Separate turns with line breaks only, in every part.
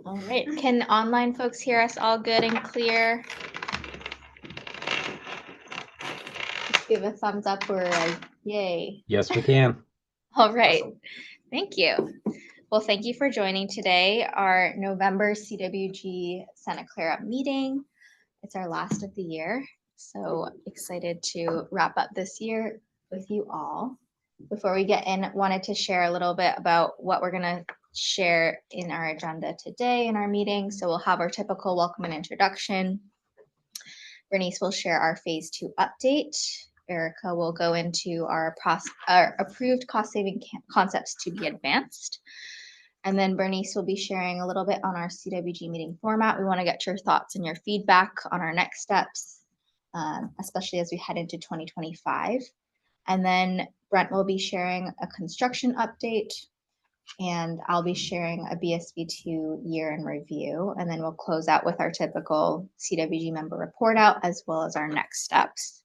All right, can online folks hear us all good and clear? Just give a thumbs up or a yay.
Yes, we can.
All right, thank you. Well, thank you for joining today, our November CWG Santa Clara meeting. It's our last of the year, so excited to wrap up this year with you all. Before we get in, wanted to share a little bit about what we're gonna share in our agenda today in our meeting. So we'll have our typical welcome and introduction. Bernice will share our phase 2 update. Erica will go into our approved cost-saving concepts to be advanced. And then Bernice will be sharing a little bit on our CWG meeting format. We want to get your thoughts and your feedback on our next steps, especially as we head into 2025. And then Brent will be sharing a construction update, and I'll be sharing a BSB2 year in review. And then we'll close out with our typical CWG member report out, as well as our next steps.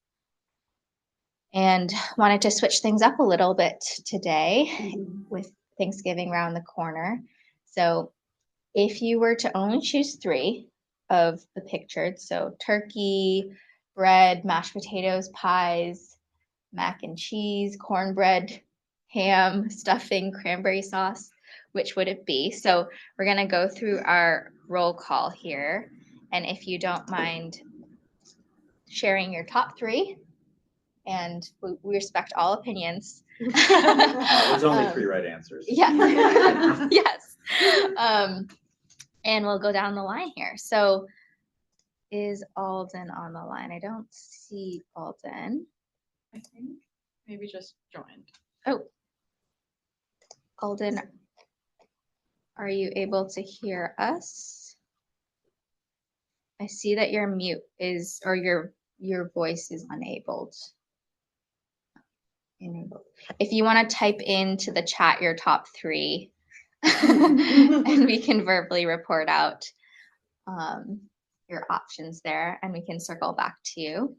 And wanted to switch things up a little bit today with Thanksgiving around the corner. So if you were to only choose 3 of the pictured, so turkey, bread, mashed potatoes, pies, mac and cheese, cornbread, ham, stuffing, cranberry sauce, which would it be? So we're going to go through our roll call here. And if you don't mind sharing your top 3, and we respect all opinions.
There's only 3 right answers.
Yeah. Yes. And we'll go down the line here. So is Alden on the line? I don't see Alden.
I think maybe just joined.
Oh, Alden, are you able to hear us? I see that your mute is, or your voice is enabled. If you want to type into the chat your top 3, and we can verbally report out your options there, and we can circle back to you.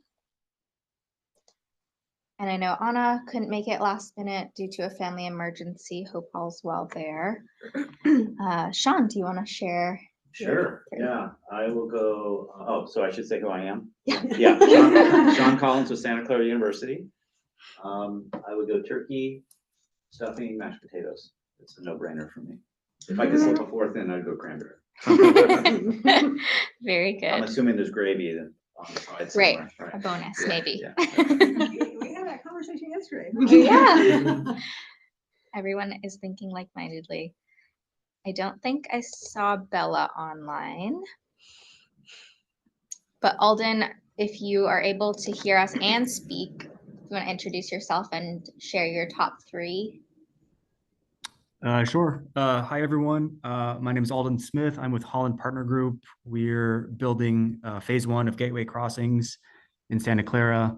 And I know Anna couldn't make it last minute due to a family emergency. Hope all's well there. Sean, do you want to share?
Sure. Yeah, I will go. Oh, so I should say who I am?
Yeah.
Yeah. Sean Collins with Santa Clara University. I would go turkey, stuffing, mashed potatoes. It's a no-brainer for me. If I could slip a 4th in, I'd go cranberry.
Very good.
I'm assuming there's gravy on the side
Right,
somewhere. Right.
a bonus, maybe.
Yeah.
We had that conversation yesterday.
Yeah. Everyone is thinking like-mindedly. I don't think I saw Bella online. But Alden, if you are able to hear us and speak, you want to introduce yourself and share your top 3?
Sure. Hi, everyone. My name is Alden Smith. I'm with Holland Partner Group. We're building phase 1 of Gateway Crossings in Santa Clara.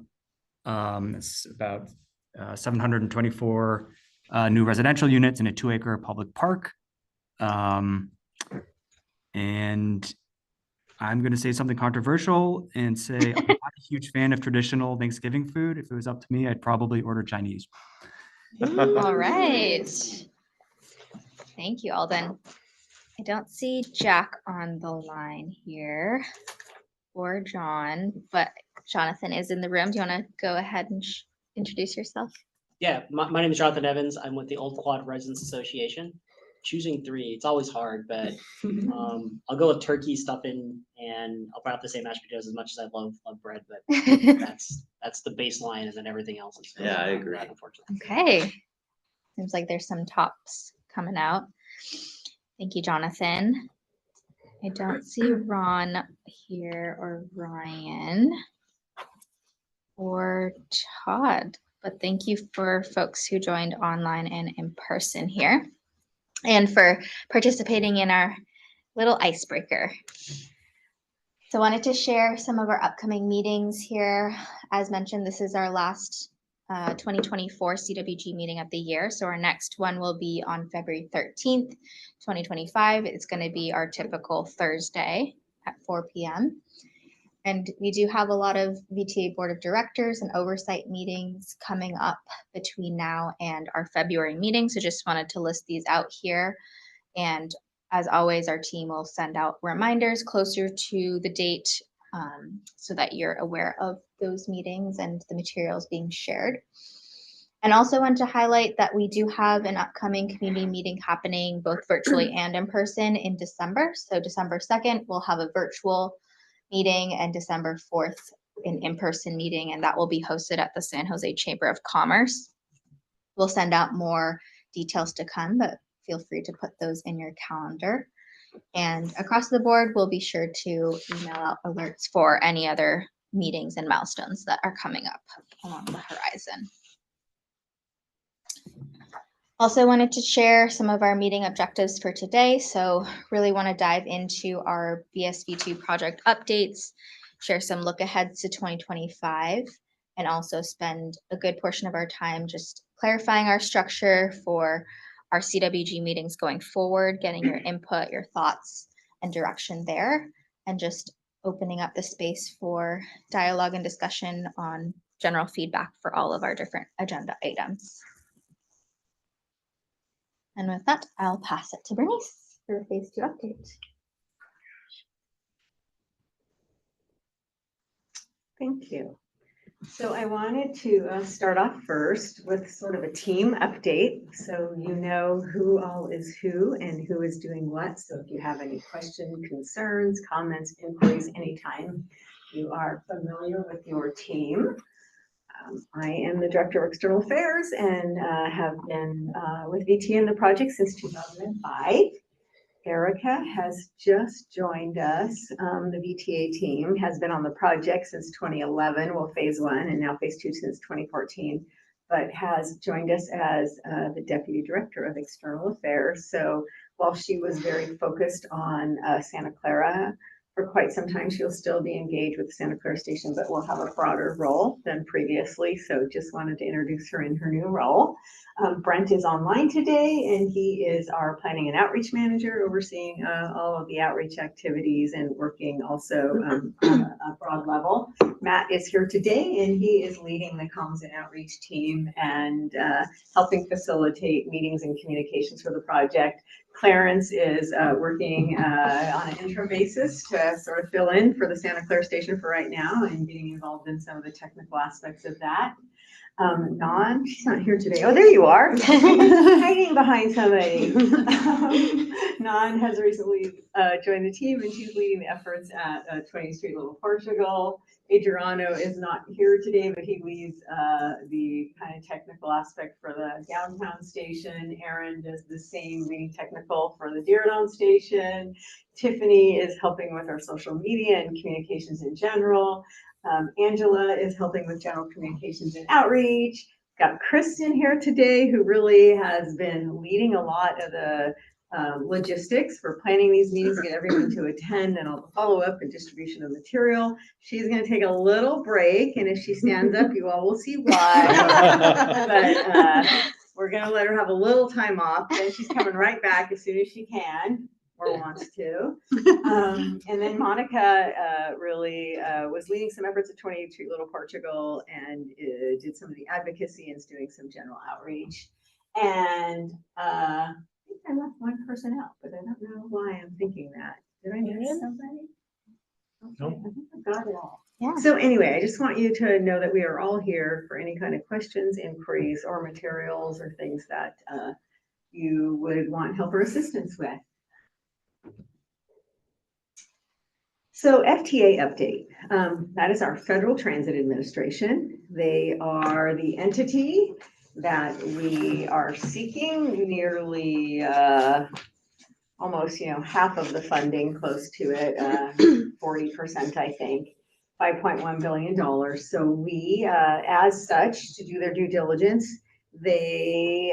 It's about 724 new residential units in a 2-acre public park. And I'm going to say something controversial and say I'm not a huge fan of traditional Thanksgiving food. If it was up to me, I'd probably order Chinese.
All right. Thank you, Alden. I don't see Jack on the line here or John, but Jonathan is in the room. Do you want to go ahead and introduce yourself?
Yeah, my name is Jonathan Evans. I'm with the Old Quad Residents Association. Choosing 3, it's always hard, but I'll go with turkey, stuffing, and I'll probably have to say mashed potatoes as much as I love bread, but that's the baseline, and then everything else is.
Yeah, I agree.
Unfortunately.
Okay. Seems like there's some tops coming out. Thank you, Jonathan. I don't see Ron here or Ryan or Todd, but thank you for folks who joined online and in person here and for participating in our little icebreaker. So I wanted to share some of our upcoming meetings here. As mentioned, this is our last 2024 CWG meeting of the year. So our next one will be on February 13th, 2025. It's going to be our typical Thursday at 4 p.m. And we do have a lot of VTA Board of Directors and oversight meetings coming up between now and our February meeting. So just wanted to list these out here. And As always, our team will send out reminders closer to the date so that you're aware of those meetings and the materials being shared. And also want to highlight that we do have an upcoming community meeting happening both virtually and in person in December. So December 2nd, we'll have a virtual meeting, and December 4th, an in-person meeting, and that will be hosted at the San Jose Chamber of Commerce. We'll send out more details to come, but feel free to put those in your calendar. And across the board, we'll be sure to email out alerts for any other meetings and milestones that are coming up along the horizon. Also wanted to share some of our meeting objectives for today. So really want to dive into our BSV2 project updates, share some look aheads to 2025, and also spend a good portion of our time just clarifying our structure for our CWG meetings going forward, getting your input, your thoughts, and direction there, and just opening up the space for dialogue and discussion on general feedback for all of our different agenda items. And with that, I'll pass it to Bernice for phase 2 update.
Thank you. So I wanted to start off first with sort of a team update. So you know who all is who and who is doing what. So if you have any questions, concerns, comments, inquiries, anytime, you are familiar with your team. I am the Director of External Affairs and have been with VTA in the project since 2005. Erica has just joined us. The VTA team has been on the project since 2011, well, phase 1, and now phase 2 since 2014, but has joined us as the Deputy Director of External Affairs. So while she was very focused on Santa Clara for quite some time, she'll still be engaged with Santa Clara Station, but will have a broader role than previously. So just wanted to introduce her in her new role. Brent is online today, and he is our planning and outreach manager, overseeing all of the outreach activities and working also on a broad level. Matt is here today, and he is leading the comms and outreach team and helping facilitate meetings and communications for the project. Clarence is working on an interim basis to sort of fill in for the Santa Clara Station for right now and getting involved in some of the technical aspects of that. Nan, she's not here today. Oh, there you are, hiding behind somebody. Nan has recently joined the team, and she's leading the efforts at 20th Street Little Portugal. Adriano is not here today, but he leads the kind of technical aspect for the downtown station. Aaron does the same, leading technical for the Deardown station. Tiffany is helping with our social media and communications in general. Angela is helping with general communications and outreach. Got Kristen here today, who really has been leading a lot of the logistics for planning these meetings, get everyone to attend, and all the follow-up and distribution of material. She's going to take a little break, and if she stands up, you all will see why. But we're going to let her have a little time off, then she's coming right back as soon as she can or wants to. And then Monica really was leading some efforts at 28th Street Little Portugal and did some of the advocacy and is doing some general outreach. And I think I left one person out, but I don't know why I'm thinking that. Did I miss somebody? Okay,
Nope.
I think I've got it all.
Yeah.
So anyway, I just want you to know that we are all here for any kind of questions, inquiries, or materials or things that you would want help or assistance with. So FTA update, that is our Federal Transit Administration. They are the entity that we are seeking nearly almost, half of the funding, close to it, 40%, I think, $5.1 billion. So we, as such, to do their due diligence, they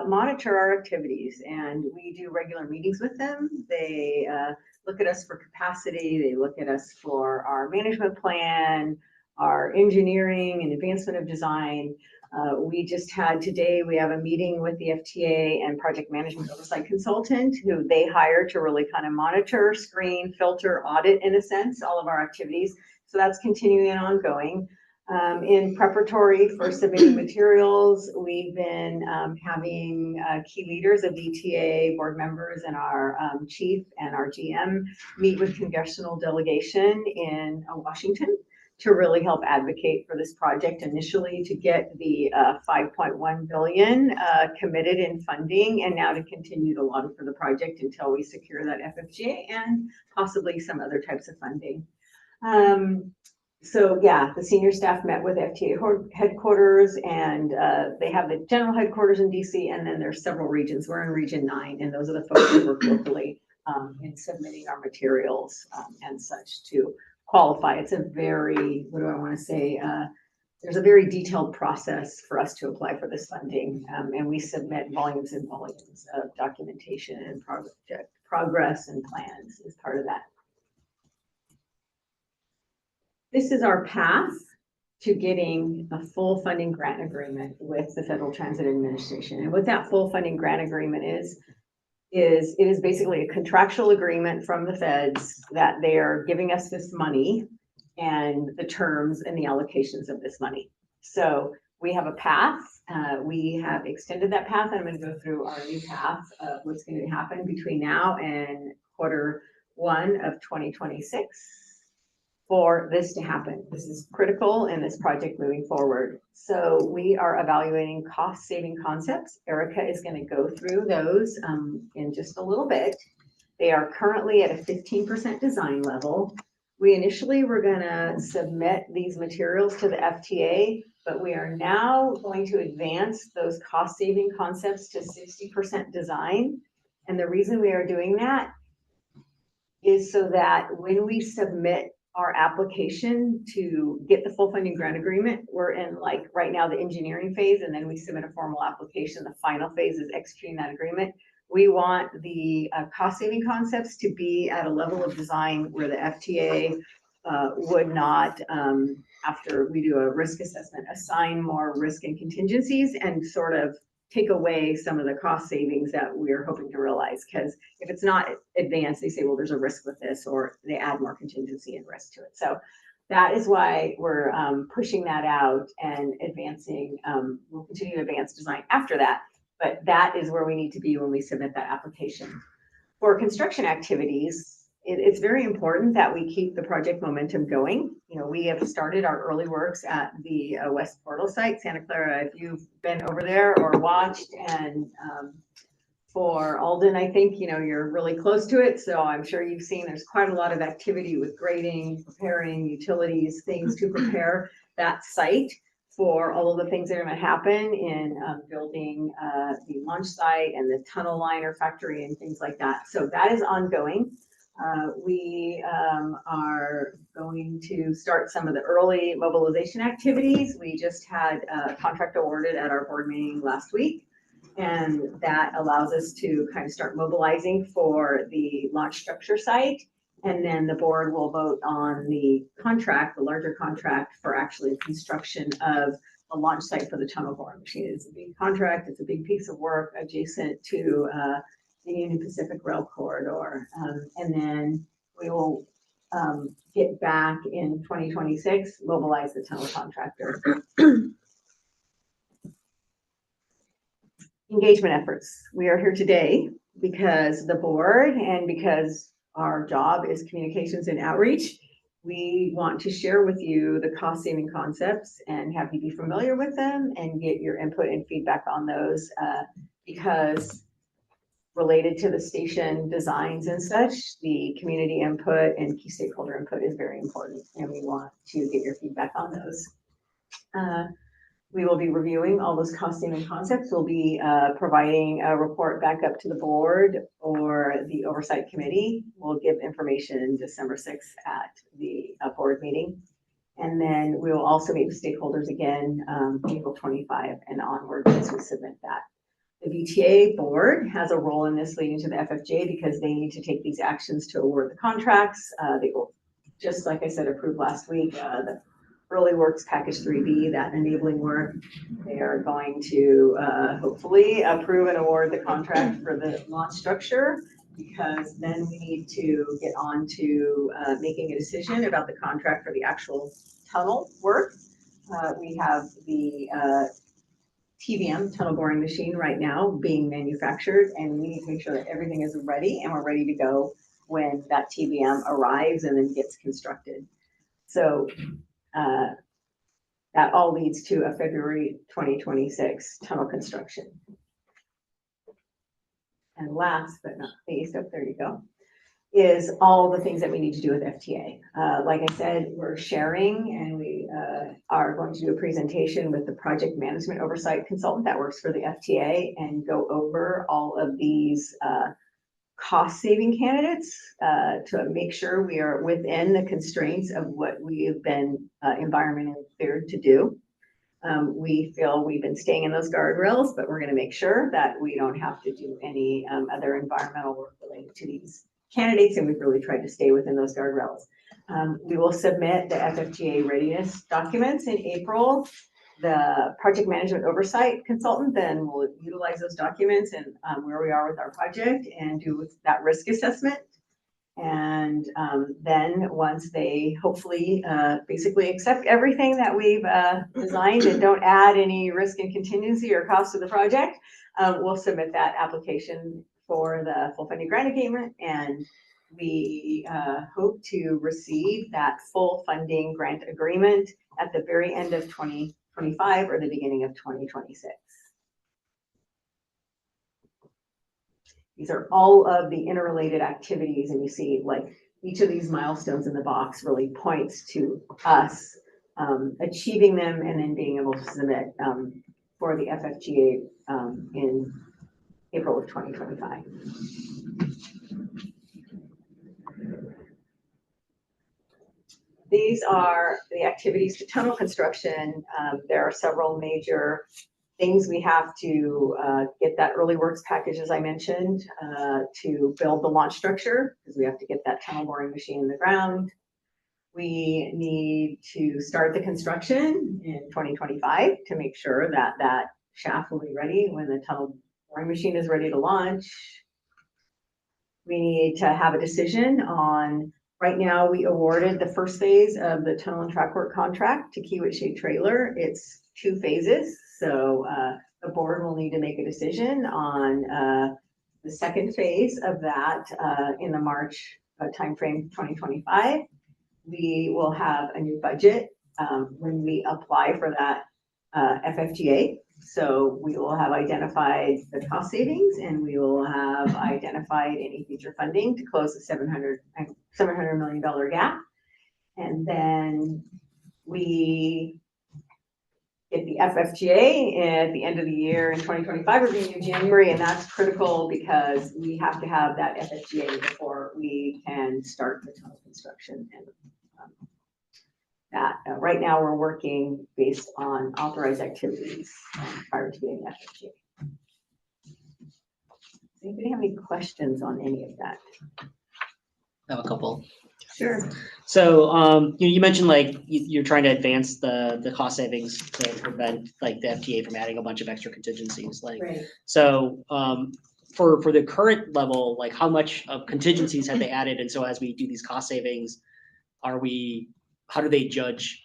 monitor our activities, and we do regular meetings with them. They look at us for capacity. They look at us for our management plan, our engineering and advancement of design. We just had today, we have a meeting with the FTA and project management oversight consultant who they hire to really kind of monitor, screen, filter, audit, in a sense, all of our activities. So that's continuing and ongoing. In preparatory for submitting materials, we've been having key leaders of VTA, board members, and our chief and our GM meet with congressional delegation in Washington to really help advocate for this project initially, to get the 5.1 billion committed in funding, and now to continue to lobby for the project until we secure that FFGA and possibly some other types of funding. So yeah, the senior staff met with FTA headquarters, and they have the general headquarters in DC, and then there's several regions. We're in region 9, and those are the folks who work locally in submitting our materials and such to qualify. It's a very, what do I want to say? There's a very detailed process for us to apply for this funding, and we submit volumes and volumes of documentation and project progress and plans as part of that. This is our path to getting a full funding grant agreement with the Federal Transit Administration. And what that full funding grant agreement is it is basically a contractual agreement from the feds that they are giving us this money and the terms and the allocations of this money. So we have a path. We have extended that path. I'm going to go through our new path of what's going to happen between now and Q1 of 2026 for this to happen. This is critical in this project moving forward. So we are evaluating cost-saving concepts. Erica is going to go through those in just a little bit. They are currently at a 15% design level. We initially were going to submit these materials to the FTA, but we are now going to advance those cost-saving concepts to 60% design. And the reason we are doing that is so that when we submit our application to get the full funding grant agreement, we're in, like, right now, the engineering phase, and then we submit a formal application. The final phase is executing that agreement. We want the cost saving concepts to be at a level of design where the FTA would not, after we do a risk assessment, assign more risk and contingencies and sort of take away some of the cost savings that we're hoping to realize. Because if it's not advanced, they say, well, there's a risk with this, or they add more contingency and risk to it. So that is why we're pushing that out and advancing. We'll continue to advance design after that, but that is where we need to be when we submit that application. For construction activities, it's very important that we keep the project momentum going. You know, we have started our early works at the West Portal site, Santa Clara. If you've been over there or watched, and for Alden, I think, you know, you're really close to it. So I'm sure you've seen there's quite a lot of activity with grading, preparing utilities, things to prepare that site for all of the things that are going to happen in building the launch site and the tunnel liner factory and things like that. So that is ongoing. We are going to start some of the early mobilization activities. We just had a contract awarded at our board meeting last week, and that allows us to kind of start mobilizing for the launch structure site. And then the board will vote on the contract, the larger contract for actually construction of a launch site for the tunnel boring machine. It's a big contract. It's a big piece of work adjacent to the Union Pacific Rail Corridor. And then we will get back in 2026, mobilize the tunnel contractor. Engagement efforts. We are here today because the board and because our job is communications and outreach. We want to share with you the cost saving concepts and have you be familiar with them and get your input and feedback on those because related to the station designs and such, the community input and key stakeholder input is very important, and we want to get your feedback on those. We will be reviewing all those cost saving concepts. We'll be providing a report back up to the board or the oversight committee. We'll give information December 6th at the board meeting. And then we will also meet with stakeholders again, April 25 and onward as we submit that. The VTA board has a role in this leading to the FFJ because they need to take these actions to award the contracts. They will, just like I said, approved last week, the early works package 3B, that enabling work. They are going to hopefully approve and award the contract for the launch structure, because then we need to get on to making a decision about the contract for the actual tunnel work. We have the TBM, tunnel boring machine, right now being manufactured, and we need to make sure that everything is ready and we're ready to go when that TBM arrives and then gets constructed. So that all leads to a February 2026 tunnel construction. And last but not least, oh, there you go, is all the things that we need to do with FTA. Like I said, we're sharing, and we are going to do a presentation with the project management oversight consultant that works for the FTA and go over all of these cost saving candidates to make sure we are within the constraints of what we have been environmentally cleared to do. We feel we've been staying in those guardrails, but we're going to make sure that we don't have to do any other environmental work related to these candidates, and we've really tried to stay within those guardrails. We will submit the FFTA readiness documents in April. The project management oversight consultant then will utilize those documents and where we are with our project and do that risk assessment. And then once they hopefully basically accept everything that we've designed and don't add any risk and contingency or cost to the project, we'll submit that application for the full funding grant agreement. And we hope to receive that full funding grant agreement at the very end of 2025 or the beginning of 2026. These are all of the interrelated activities, and you see like each of these milestones in the box really points to us achieving them and then being able to submit for the FFTA in April of 2025. These are the activities to tunnel construction. There are several major things we have to get that early works package, as I mentioned, to build the launch structure, because we have to get that tunnel boring machine in the ground. We need to start the construction in 2025 to make sure that that shaft will be ready when the tunnel boring machine is ready to launch. We need to have a decision on, right now we awarded the first phase of the tunnel and track work contract to Kiewit Shade Trailer. It's 2 phases. So the board will need to make a decision on the second phase of that in the March timeframe 2025. We will have a new budget when we apply for that FFTA. So we will have identified the cost savings, and we will have identified any future funding to close the $700 million gap. And then we get the FFTA at the end of the year in 2025 or beginning of January, and that's critical because we have to have that FFTA before we can start the tunnel construction. And that right now we're working based on authorized activities prior to getting the FFTA. Does anybody have any questions on any of that?
I have a couple.
Sure.
So you mentioned like you're trying to advance the cost savings to prevent like the FTA from adding a bunch of extra contingencies. Like,
Right.
so for the current level, like how much of contingencies have they added? And so as we do these cost savings, how do they judge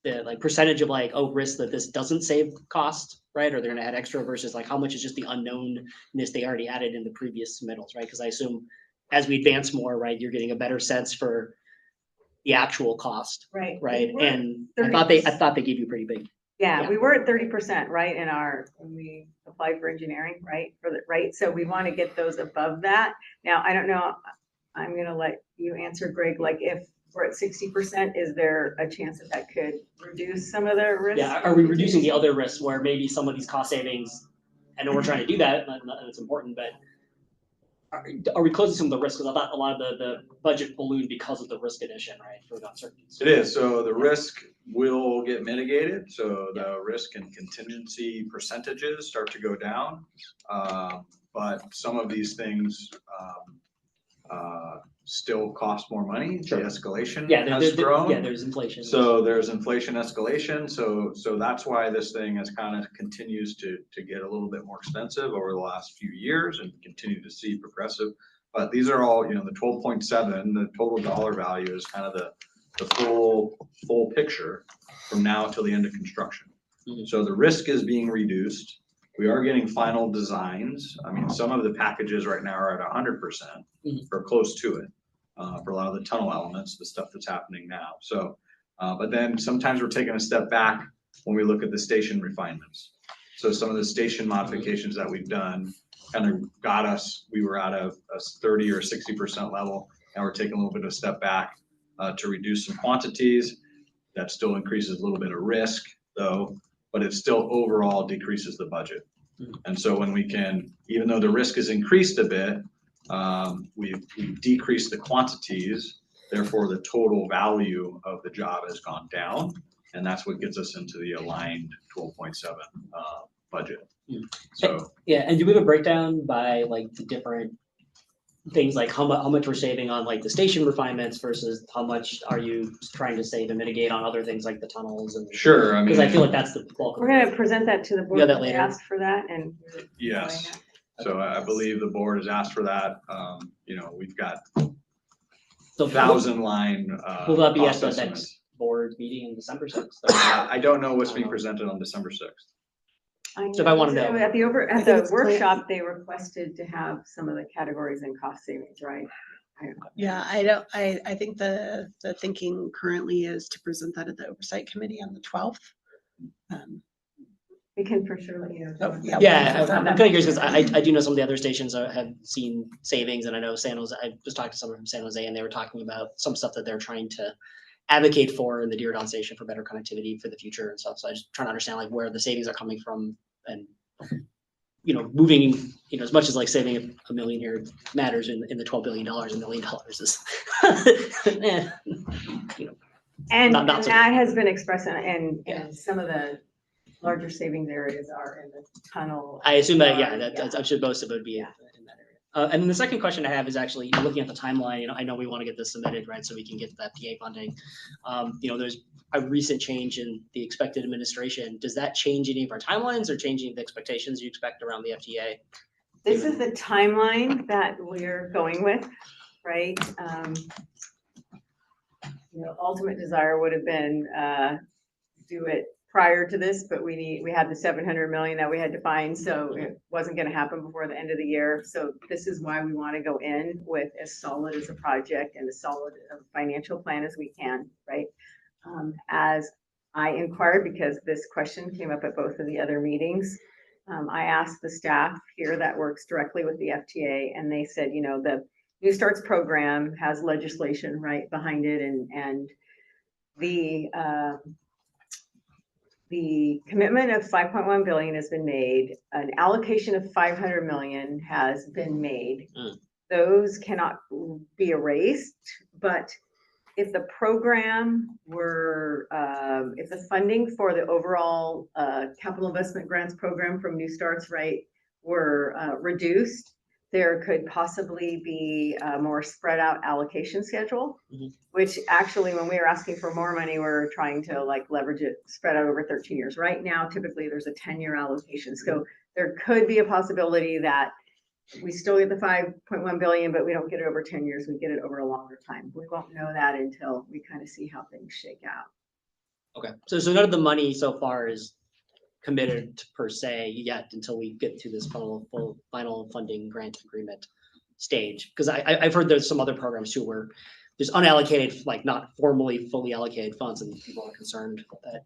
the like percentage of like, oh, risk that this doesn't save cost, right? Or they're gonna add extra versus like how much is just the unknownness they already added in the previous submittals, right? Because I assume as we advance more, right, you're getting a better sense for the actual cost,
Right.
right?
We're at
And I thought they gave you pretty big.
Yeah,
Yeah.
we were at 30%, right, when we applied for engineering, right? So we want to get those above that. Now, I don't know, I'm gonna let you answer, Greg, like if we're at 60%, is there a chance that that could reduce some of the risk?
Yeah, are we reducing the other risks where maybe some of these cost savings, I know we're trying to do that, and it's important, but are we closing some of the risks? Because I thought a lot of the budget ballooned because of the risk addition, right, for the uncertainties.
It is, so the risk will get mitigated, so the risk and contingency percentages start to go down. But some of these things still cost more money, the
Sure.
escalation
Yeah,
has grown.
yeah, there's inflation.
So there's inflation escalation, so that's why this thing has kind of continues to get a little bit more expensive over the last few years and continue to see progressive. But these are all, the 12.7, the total dollar value is kind of the full picture from now till the end of construction.
Mhm.
So the risk is being reduced. We are getting final designs. I mean, some of the packages right now are at 100%
Mhm.
or close to it, for a lot of the tunnel elements, the stuff that's happening now. So, but then sometimes we're taking a step back when we look at the station refinements. So some of the station modifications that we've done kind of got us, we were at a 30 or 60% level. Now we're taking a little bit of a step back to reduce some quantities. That still increases a little bit of risk though, but it still overall decreases the budget. And so when we can, even though the risk has increased a bit, we've decreased the quantities, therefore the total value of the job has gone down. And that's what gets us into the aligned 12.7 budget. So,
Yeah, and do we have a breakdown by like the different things, like how much we're saving on like the station refinements versus how much are you trying to save and mitigate on other things like the tunnels and?
sure, I mean.
Because I feel like that's the bulk of
We're gonna present that to the board.
got that
They
later?
asked for that and.
Yes, so I believe the board has asked for that. You know, we've got
So
1,000 line.
will that be at
cost
the
estimates.
next board meeting in December 6th?
I don't know what's being presented on December 6th.
So if I wanna know.
At the
think
the
it's clear.
workshop, they requested to have some of the categories and cost savings, right?
Yeah, I think the thinking currently is to present that at the oversight committee on the 12th.
We can for sure let you know.
Oh, yeah.
Yeah, I'm kind of curious because I do know some of the other stations have seen savings, and I know San Jose, I just talked to someone from San Jose and they were talking about some stuff that they're trying to advocate for in the Diridon station for better connectivity for the future and stuff. So I just trying to understand like where the savings are coming from and, you know, moving, you know, as much as like saving a million here matters in the $12 billion, $1 million is, eh, you know.
And
Not so
that has been expressed and
Yeah.
some of the larger savings areas are in the tunnel.
I assume that, yeah,
Yeah.
I'm sure most of it would be in that area. And then the second question I have is actually, you know, looking at the timeline, you know, I know we want to get this submitted, right, so we can get that PA funding. You know, there's a recent change in the expected administration. Does that change any of our timelines or changing the expectations you expect around the FTA?
This is the timeline that we're going with, right? You know, ultimate desire would have been, do it prior to this, but we had the 700 million that we had to find, so it wasn't gonna happen before the end of the year. So this is why we wanna go in with as solid as a project and as solid a financial plan as we can, right? As I inquired, because this question came up at both of the other meetings, I asked the staff here that works directly with the FTA, and they said, you know, the New Starts program has legislation right behind it, and the commitment of 5.1 billion has been made. An allocation of 500 million has been made.
Mm.
Those cannot be erased, but if the program were, if the funding for the overall capital investment grants program from New Starts Right were reduced, there could possibly be a more spread out allocation schedule,
Mhm.
which actually, when we were asking for more money, we're trying to like leverage it, spread out over 13 years. Right now, typically there's a 10-year allocation. So there could be a possibility that we still get the 5.1 billion, but we don't get it over 10 years. We get it over a longer time. We won't know that until we kind of see how things shake out.
Okay, so none of the money so far is committed per se yet until we get to this final funding grant agreement stage. Because I've heard there's some other programs too where there's unallocated, like not formally fully allocated funds, and people are concerned that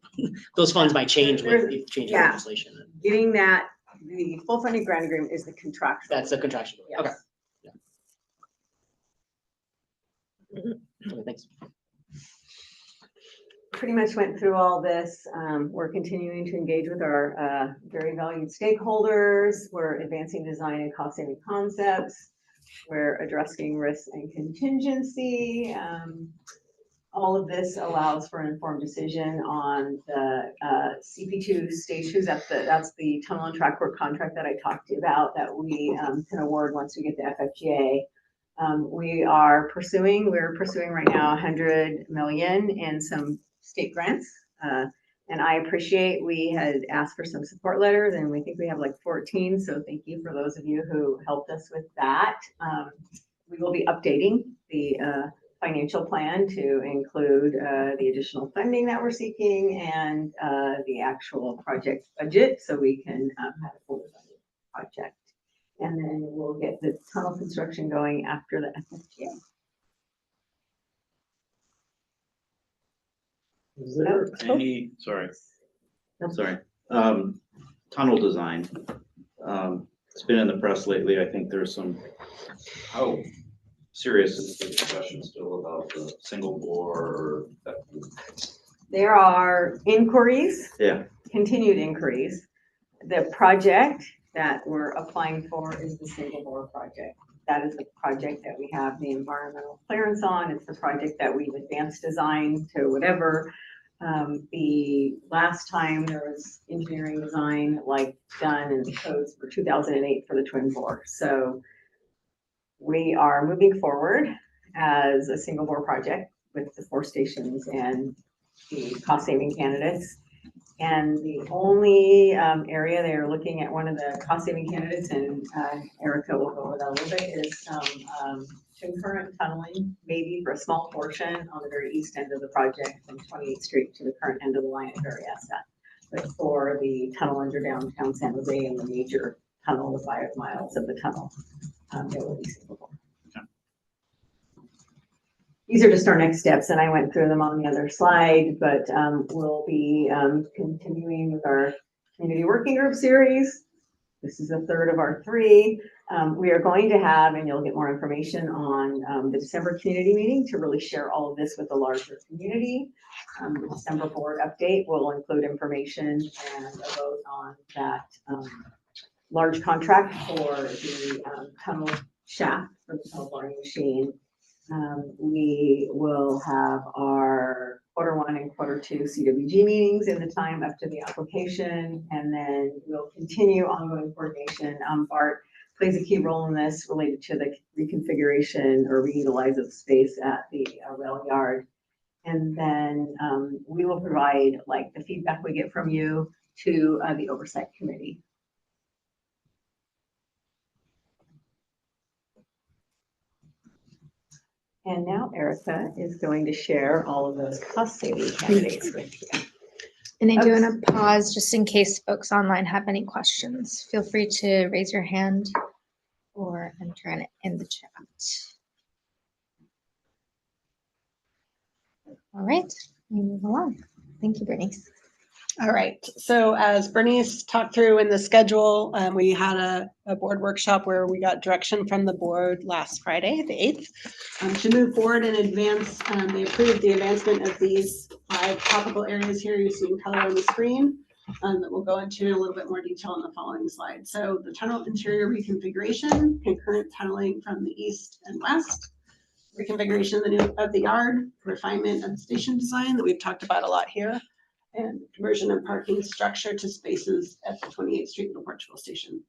those funds might change with the changing
Yeah.
legislation.
Getting that, the full funding grant agreement is the contractual.
That's the contraction.
Yes.
Okay. Yeah. Okay, thanks.
Pretty much went through all this. We're continuing to engage with our very valued stakeholders. We're advancing design and cost saving concepts. We're addressing risk and contingency. All of this allows for an informed decision on the CP2 stage 2. That's the tunnel and track work contract that I talked to you about that we can award once we get the FFGA. We're pursuing right now 100 million in some state grants. And I appreciate we had asked for some support letters and we think we have like 14. So thank you for those of you who helped us with that. We will be updating the financial plan to include the additional funding that we're seeking and the actual project budget so we can have a fully funded project. And then we'll get the tunnel construction going after the FSGA.
Is there any, sorry, tunnel design? It's been in the press lately. I think there's some, how serious is the discussion still about the single bore?
There are inquiries,
Yeah,
continued inquiries. The project that we're applying for is the single bore project. That is the project that we have the environmental clearance on. It's the project that we've advanced design to whatever. The last time there was engineering design like done in the codes for 2008 for the twin bore. So we are moving forward as a single bore project with the 4 stations and the cost saving candidates. And the only area they're looking at, one of the cost saving candidates, and Erica will go over that a little bit, is concurrent tunneling, maybe for a small portion on the very east end of the project from 28th Street to the current end of the line at Berryessa. But for the tunnel under downtown San Jose and the major tunnel, the 5 miles of the tunnel, it will be single bore. These are just our next steps, and I went through them on the other slide, but we'll be continuing with our community working group series. This is the 3rd of our 3. We are going to have, and you'll get more information on the December community meeting to really share all of this with the larger community. The December board update will include information and a vote on that large contract for the tunnel shaft for the tunnel boring machine. We will have our Q1 and Q2 CWG meetings in the time up to the application, and then we'll continue ongoing coordination. BART plays a key role in this related to the reconfiguration or reutilize of space at the rail yard. And then we will provide like the feedback we get from you to the oversight committee. And now Erica is going to share all of those cost saving candidates with you.
And I do want to pause just in case folks online have any questions. Feel free to raise your hand or enter it in the chat. All right, we move along. Thank you, Bernice.
All right, so as Bernice talked through in the schedule, we had a board workshop where we got direction from the board last Friday, the 8th, to move forward and advance. They approved the advancement of these 5 topical areas here you see in color on the screen that we'll go into in a little bit more detail in the following slide. So the tunnel interior reconfiguration, concurrent tunneling from the east and west, reconfiguration of the yard, refinement of the station design that we've talked about a lot here, and conversion of parking structure to spaces at the 28th Street and Portugal Station.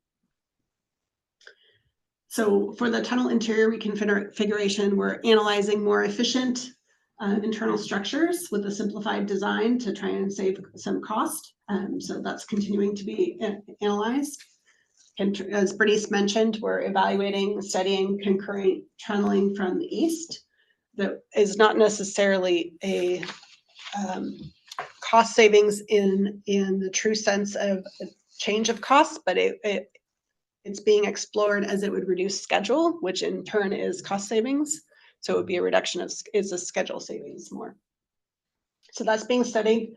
So for the tunnel interior reconfiguration, we're analyzing more efficient internal structures with a simplified design to try and save some cost. So that's continuing to be analyzed. And as Bernice mentioned, we're evaluating, studying concurrent tunneling from the east. That is not necessarily a cost savings in the true sense of a change of costs, but it's being explored as it would reduce schedule, which in turn is cost savings. So it would be a reduction of is a schedule savings more. So that's being studied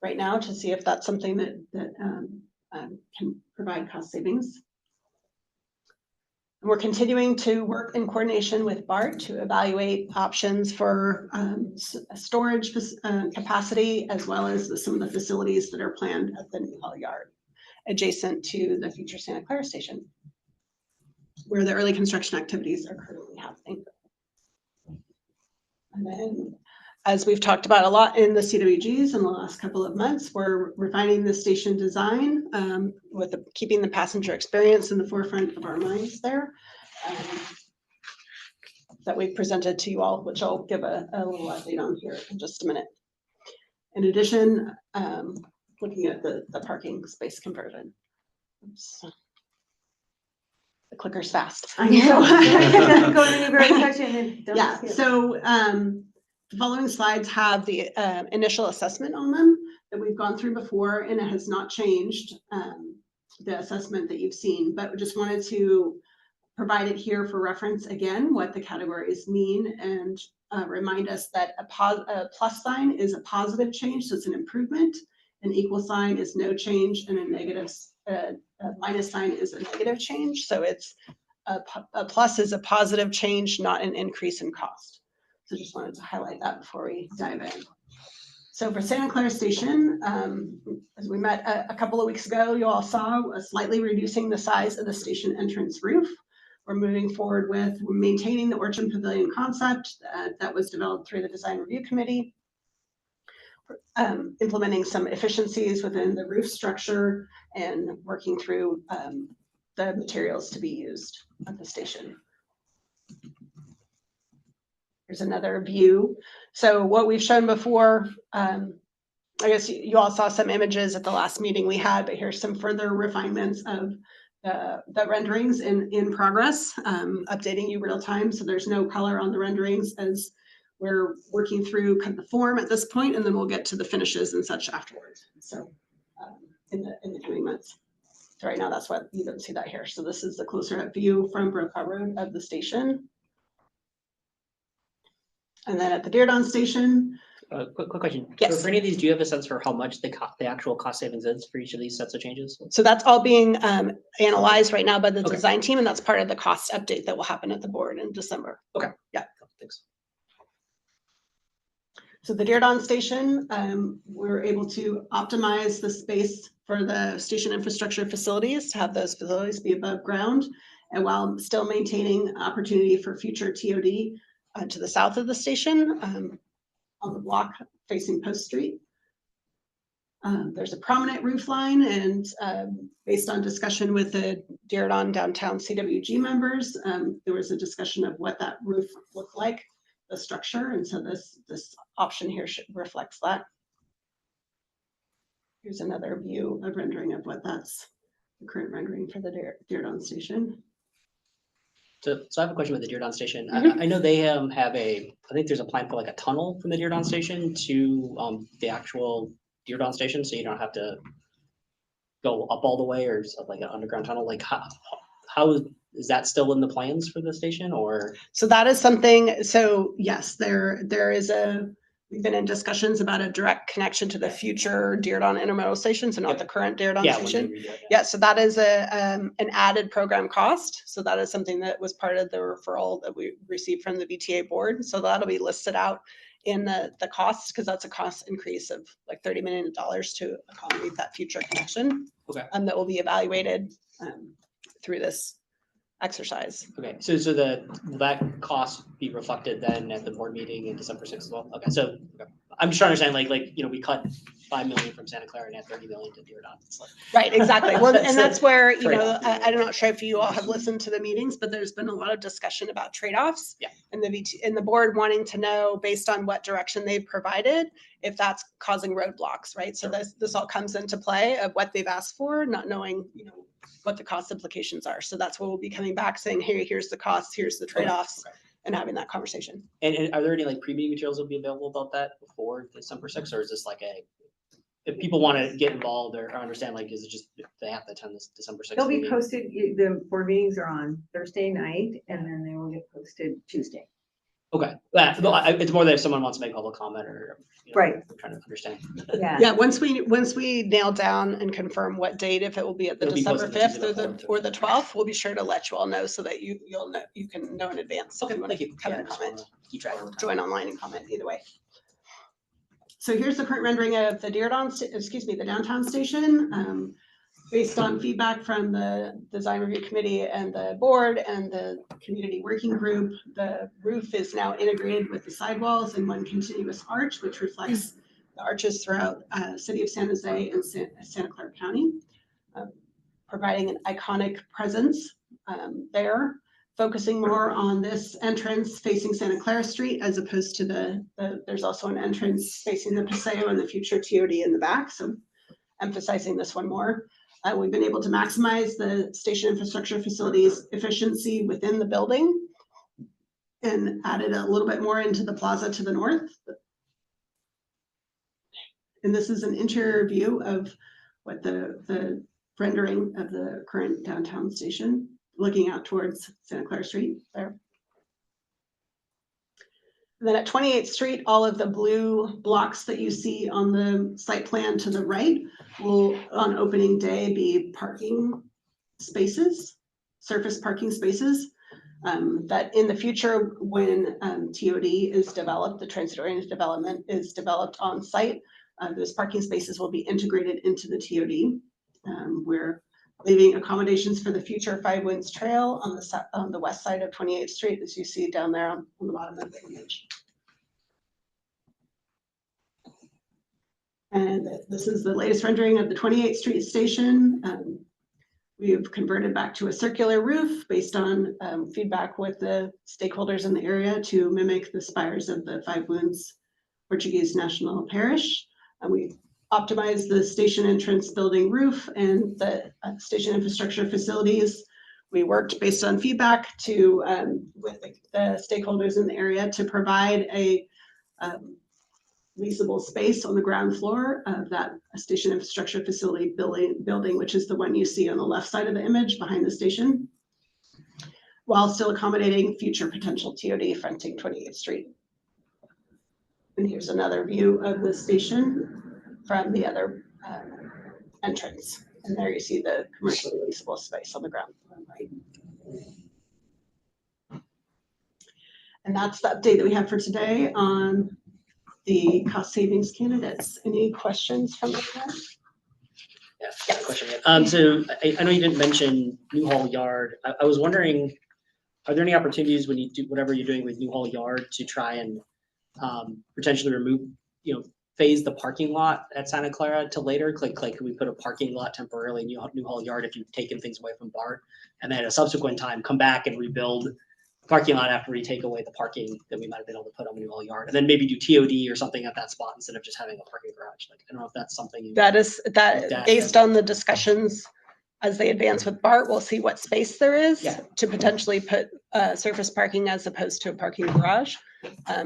right now to see if that's something that can provide cost savings. And we're continuing to work in coordination with BART to evaluate options for storage capacity, as well as some of the facilities that are planned at the New Hall Yard, adjacent to the future Santa Clara station, where the early construction activities are currently happening. And then, as we've talked about a lot in the CWGs in the last couple of months, we're refining the station design with keeping the passenger experience in the forefront of our minds there. That we've presented to you all, which I'll give a little update on here in just a minute. In addition, looking at the parking space conversion. Oops. clicker's fast.
I know. It doesn't go to any very section and don't
Yeah,
skip.
so the following slides have the initial assessment on them that we've gone through before, and it has not changed the assessment that you've seen, but we just wanted to provide it here for reference again, what the categories mean, and remind us that a plus sign is a positive change, so it's an improvement. An equal sign is no change, and a minus sign is a negative change. So it's a plus is a positive change, not an increase in cost. So just wanted to highlight that before we dive in. So for Santa Clara Station, as we met a couple of weeks ago, you all saw slightly reducing the size of the station entrance roof. We're moving forward with maintaining the Orchard Pavilion concept that was developed through the Design Review Committee, implementing some efficiencies within the roof structure and working through the materials to be used at the station. Here's another view. So what we've shown before, I guess you all saw some images at the last meeting we had, but here's some further refinements of the renderings in progress, updating you real time. So there's no color on the renderings as we're working through kind of the form at this point, and then we'll get to the finishes and such afterwards. So in the coming months. So right now, that's what you don't see that here. So this is the closer up view from Brokaw Road of the station. And then at the Deardawn Station.
Quick question.
Yes.
So for any of these, do you have a sense for how much the actual cost savings is for each of these sets of changes?
So that's all being analyzed right now by the
Okay.
design team, and that's part of the cost update that will happen at the board in December.
Okay.
Yeah.
Thanks.
So the Deardawn Station, we're able to optimize the space for the station infrastructure facilities to have those facilities be above ground, and while still maintaining opportunity for future TOD to the south of the station on the block facing Post Street. There's a prominent roof line, and based on discussion with the Deardawn Downtown CWG members, there was a discussion of what that roof looked like, the structure, and so this option here reflects that. Here's another view of rendering of what that's the current rendering for the Deardawn Station.
So I have a question with the Deardawn Station.
Mhm.
I know they have I think there's a plan for like a tunnel from the Deardawn Station to the actual Deardawn Station, so you don't have to go up all the way or like an underground tunnel. Like how is that still in the plans for the station, or?
So that is something, so yes, there is we've been in discussions about a direct connection to the future Deardawn Intermodal Station, so not
Yep.
the current Deardawn
Yeah, when you
Station.
redo it,
Yeah, so that is an added program cost. So that is something that was part of the referral that we received from the VTA board. So that'll be listed out in the cost, because that's a cost increase of like $30 million to accommodate that future connection.
Okay.
That will be evaluated through this exercise.
Okay, so will that cost be reflected then at the board meeting in December 6th as well? Okay, so okay. I'm just trying to understand, like, you know, we cut $5 million from Santa Clara and add $30 million to Deardawn. It's like,
Right, exactly. Well, and that's where, you know,
trade-off.
I'm not sure if you all have listened to the meetings, but there's been a lot of discussion about trade-offs.
Yeah.
And the board wanting to know, based on what direction they've provided, if that's causing roadblocks, right? So
Sure.
this all comes into play of what they've asked for, not knowing, you know, what the cost implications are. So that's what we'll be coming back saying, hey, here's the costs, here's the trade-offs,
okay.
and having that conversation.
And are there any like pre-meeting materials that will be available about that before December 6th, or is this like if people want to get involved or understand, like, is it just they have to attend this December 6th?
They'll be
meeting?
posted, the board meetings are on Thursday night, and then they will get posted Tuesday.
Okay, it's more that if someone wants to make public comment or, you know,
Right.
I'm trying to understand.
Yeah.
Yeah, once we nail down and confirm what date, if it will be at the
It'll be
December
posted
fifth
Tuesday
or
before,
or the 12th, we'll be sure to let you all know so that you'll know, you can know in advance.
Okay,
If you want
thank you.
to come
Yeah,
and
I just
comment
wanna keep track of
or
the
join online and comment either way. So here's the current rendering of the the downtown station. Based on feedback from the design review committee and the board and the community working group, the roof is now integrated with the sidewalls in one continuous arch, which reflects the arches throughout city of San Jose and Santa Clara County, providing an iconic presence there, focusing more on this entrance facing Santa Clara Street as opposed to there's also an entrance facing the Paseo and the future TOD in the back, so emphasizing this one more. We've been able to maximize the station infrastructure facilities efficiency within the building and added a little bit more into the plaza to the north. And this is an interior view of what the rendering of the current downtown station, looking out towards Santa Clara Street there. And then at 28th Street, all of the blue blocks that you see on the site plan to the right will, on opening day, be parking spaces, surface parking spaces. That in the future, when TOD is developed, the transit-oriented development is developed on site, those parking spaces will be integrated into the TOD. We're leaving accommodations for the future Five Winds Trail on the west side of 28th Street, as you see down there on the bottom of the image. And this is the latest rendering of the 28th Street station. We have converted back to a circular roof based on feedback with the stakeholders in the area to mimic the spires of the Five Winds Portuguese National Parish. And we optimized the station entrance building roof and the station infrastructure facilities. We worked based on feedback to with the stakeholders in the area to provide a leasable space on the ground floor of that station infrastructure facility building, which is the one you see on the left side of the image behind the station, while still accommodating future potential TOD fronting 28th Street. And here's another view of the station from the other entrance. And there you see the commercially leasable space on the ground. Right. And that's the update that we have for today on the cost savings candidates. Any questions from the panel?
Yeah, question. So I know you didn't mention Newhall Yard. I was wondering, are there any opportunities when you do whatever you're doing with Newhall Yard to try and potentially remove, phase the parking lot at Santa Clara to later? Like could we put a parking lot temporarily in Newhall Yard if you've taken things away from BART, and then at a subsequent time come back and rebuild parking lot after we take away the parking that we might have been able to put on Newhall Yard, and then maybe do TOD or something at that spot instead of just having a parking garage. Like, I don't know if that's something you.
That based on the discussions as they advance with BART, we'll see what space there is to potentially put surface parking as opposed to a parking garage.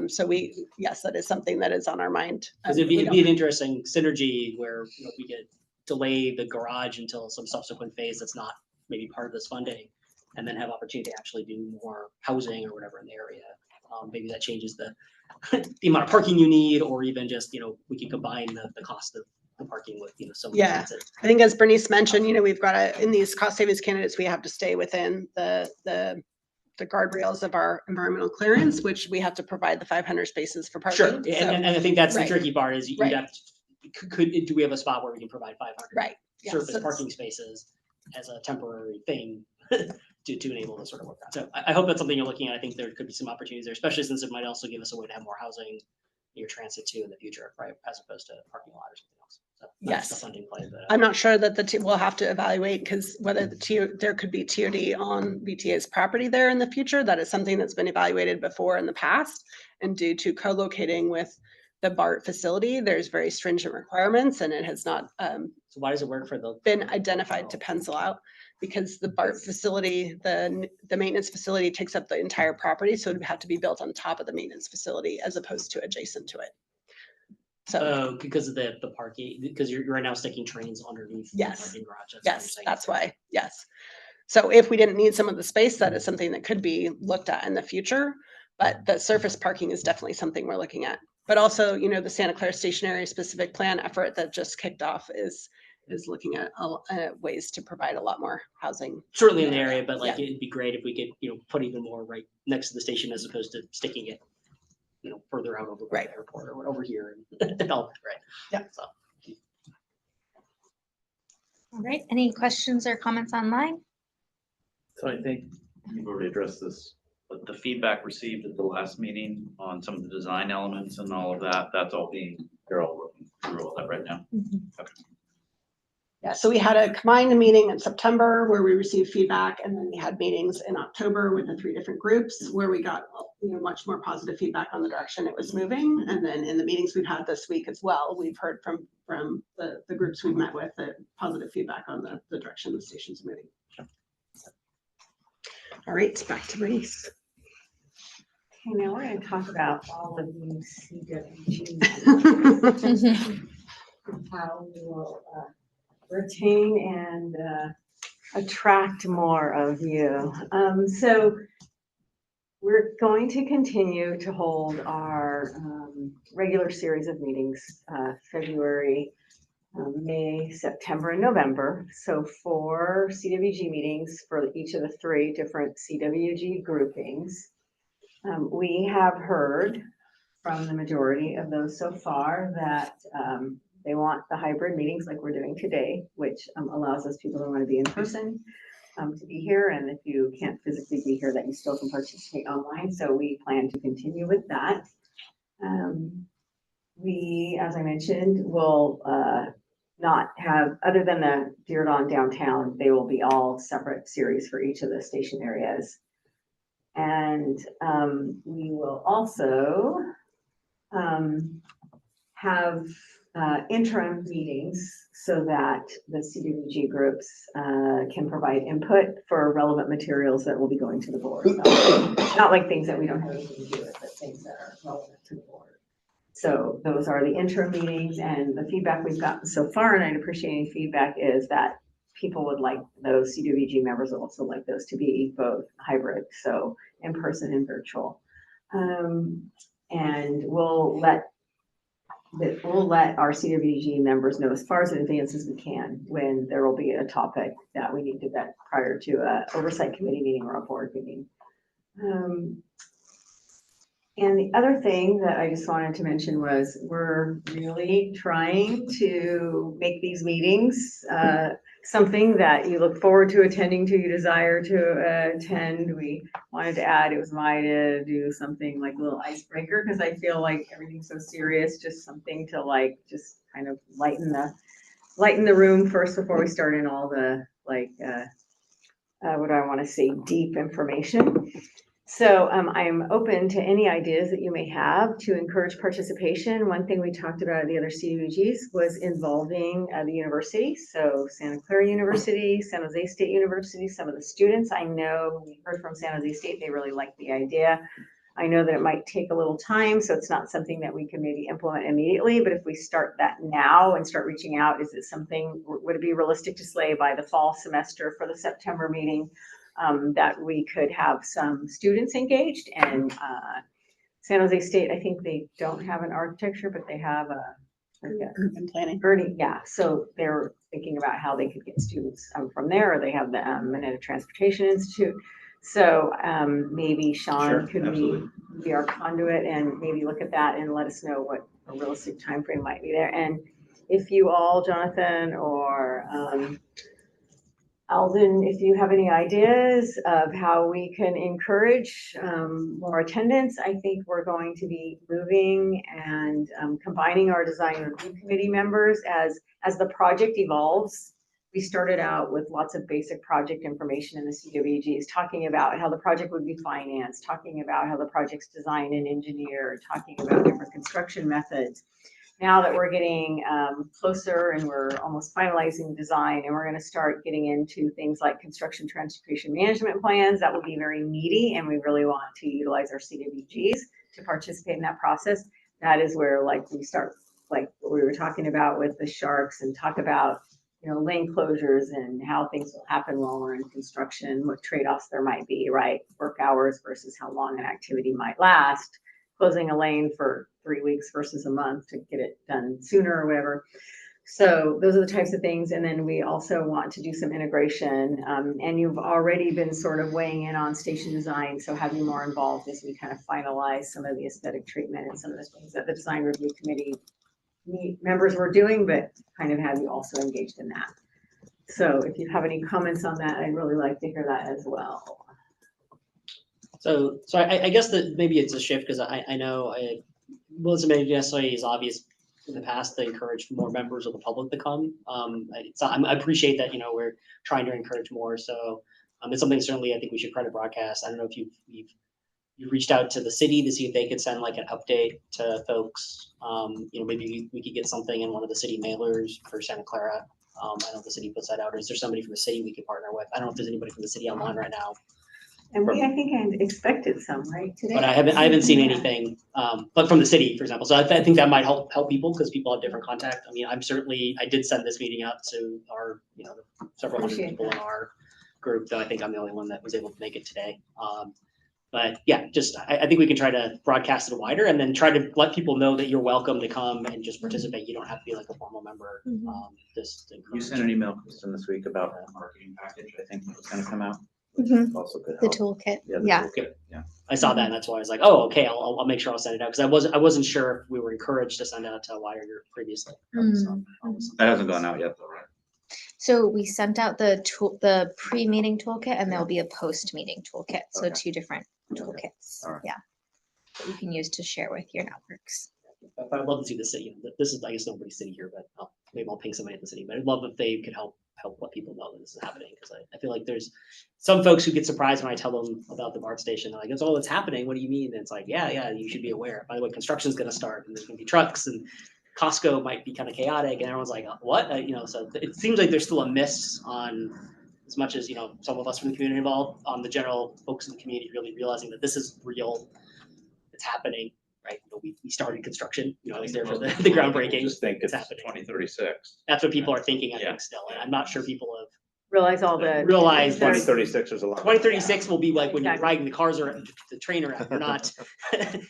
So yes, that is something that is on our mind.
Because it'd be an interesting synergy where we could delay the garage until some subsequent phase that's not maybe part of this funding, and then have opportunity to actually do more housing or whatever in the area. Maybe that changes the the amount of parking you need, or even just, we can combine the cost of the parking with, some transit.
I think as Bernice mentioned, we've got in these cost savings candidates, we have to stay within the guardrails of our environmental clearance, which we have to provide the 500 spaces for parking.
Sure, and I think that's the
Right.
tricky part is you'd have to, do we have a spot where we can provide 500
Right.
surface parking spaces as a temporary thing to enable this sort of work out? So I hope that's something you're looking at. I think there could be some opportunities there, especially since it might also give us a way to have more housing near transit too in the future, right? As opposed to parking lot or something else. So that's the funding play. But
I'm not sure that we'll have to evaluate because whether there could be TOD on VTA's property there in the future. That is something that's been evaluated before in the past, and due to co-locating with the BART facility, there's very stringent requirements, and it has not
so why does it work for the
been identified to pencil out, because the BART facility, the maintenance facility takes up the entire property, so it would have to be built on top of the maintenance facility as opposed to adjacent to it. So
because of the parking, because you're right now sticking trains underneath the parking garage.
Yes, that's why. Yes. So if we didn't need some of the space, that is something that could be looked at in the future. But the surface parking is definitely something we're looking at. But also, the Santa Clara Station Area Specific Plan effort that just kicked off is looking at ways to provide a lot more housing.
Certainly in the area, but it'd be great if we could, put even more right next to the station as opposed to sticking it, further out over the airport or over here and develop it, right?
Yeah.
So.
All right, any questions or comments online?
So I think you've already addressed this, but the feedback received at the last meeting on some of the design elements and all of that, that's all they're all working through all that right now. Okay.
Yeah, so we had a combined meeting in September where we received feedback, and then we had meetings in October with the 3 different groups where we got, much more positive feedback on the direction it was moving. And then in the meetings we've had this week as well, we've heard from the groups we've met with, positive feedback on the direction the station's moving. All right, back to Bernice.
Okay, now we're going to talk about all of you CWG. How we will retain and attract more of you. So we're going to continue to hold our regular series of meetings, February, May, September, and November. So 4 CWG meetings for each of the 3 different CWG groupings. We have heard from the majority of those so far that they want the hybrid meetings like we're doing today, which allows those people who want to be in person to be here. And if you can't physically be here, that you still can participate online. So we plan to continue with that. We, as I mentioned, will not have, other than the Deer Dawn downtown, they will be all separate series for each of the station areas. And we will also have interim meetings so that the CWG groups can provide input for relevant materials that will be going to the board. Not like things that we don't have anything to do with, but things that are relevant to the board. So those are the interim meetings, and the feedback we've gotten so far, and I'd appreciate any feedback, is that people would like those, CWG members would also like those to be both hybrid, so in person and virtual. And we'll let our CWG members know as far as in advance as we can when there will be a topic that we need to vet prior to a oversight committee meeting or a board meeting. And the other thing that I just wanted to mention was we're really trying to make these meetings something that you look forward to attending, you desire to attend. We wanted to add, it was my idea to do something like a little icebreaker, because I feel like everything's so serious, just something to like, just kind of lighten the room first before we start in all the like, what do I want to say, deep information. So I'm open to any ideas that you may have to encourage participation. One thing we talked about at the other CWGs was involving the university. So Santa Clara University, San Jose State University, some of the students. I know we heard from San Jose State, they really liked the idea. I know that it might take a little time, so it's not something that we can maybe implement immediately, but if we start that now and start reaching out, is it something, would it be realistic to say by the fall semester for the September meeting, that we could have some students engaged? And San Jose State, I think they don't have an architecture, but they have a
Urban planning.
yeah, so they're thinking about how they could get students from there, or they have the Minetta Transportation Institute. So maybe Sean could be our conduit and maybe look at that and let us know what a realistic timeframe might be there. And if you all, Jonathan or Alden, if you have any ideas of how we can encourage more attendance, I think we're going to be moving and combining our design review committee members as the project evolves. We started out with lots of basic project information in the CWGs, talking about how the project would be financed, talking about how the project's designed and engineered, talking about different construction methods. Now that we're getting closer and we're almost finalizing design, and we're going to start getting into things like construction transportation management plans, that will be very meaty, and we really want to utilize our CWGs to participate in that process. That is where like we start, like what we were talking about with the sharks, and talk about, you know, lane closures and how things will happen while we're in construction, what trade-offs there might be, right? Work hours versus how long an activity might last, closing a lane for 3 weeks versus a month to get it done sooner or whatever. So those are the types of things. And then we also want to do some integration. And you've already been sort of weighing in on station design. So have you more involved as we kind of finalize some of the aesthetic treatment and some of the things that the design review committee members were doing, but kind of have you also engaged in that. So if you have any comments on that, I'd really like to hear that as well.
So I guess that maybe it's a shift, because I know it wasn't maybe necessarily as obvious in the past to encourage more members of the public to come. I appreciate that, you know, we're trying to encourage more. So it's something certainly I think we should try to broadcast. I don't know if you've you reached out to the city to see if they could send like an update to folks. Maybe we could get something in one of the city mailers for Santa Clara. I know the city puts that out. Or is there somebody from the city we could partner with? I don't know if there's anybody from the city online right now,
And I think I expected some, right, today?
but I haven't seen
Yeah.
anything. But from the city, for example. So I think that might help people because people have different contact. I mean, I did send this meeting out to our, several hundred
Appreciate
people
that.
in our group, though I think I'm the only one that was able to make it today. But yeah, I think we can try to broadcast it wider and then try to let people know that you're welcome to come and just participate. You don't have to be like a formal member. Just to
You
encourage.
sent an email, Kristen, this week about a marketing package, I think was gonna come out.
Mhm.
Also could
The
help.
toolkit.
the
Yeah.
toolkit, Yeah.
I saw that and that's why I was like, oh, okay, I'll make sure I'll send it out because I wasn't sure if we were encouraged to send it out to a wider group previously.
That hasn't gone out yet though, right?
So we sent out the pre-meeting toolkit and there'll be a post-meeting toolkit. So
Okay.
two different toolkits.
All right.
Yeah. That you can use to share with your networks.
I'd love to see the city. This is, I guess, nobody's city here, but maybe I'll ping somebody at the city. But I'd love if they could help let people know that this is happening because I feel like there's some folks who get surprised when I tell them about the BART station. They're like, "It's all that's happening. What do you mean?" And it's like, yeah, you should be aware. By the way, construction's going to start, and there's going to be trucks, and Costco might be kind of chaotic, and everyone's like, "What?" So it seems like there's still a miss on. As much as some of us from the community involved, on the general folks in the community really realizing that this is real, it's happening. Right, we started construction. I was there for the groundbreaking.
Just think
It's
it's
happening.
2036.
That's what people are thinking, I
Yeah.
think, still, and I'm not sure people have
Realize all the.
realized that
2036 is a lot.
2036 will be like when you're
Exactly.
riding the cars or the train around. We're not.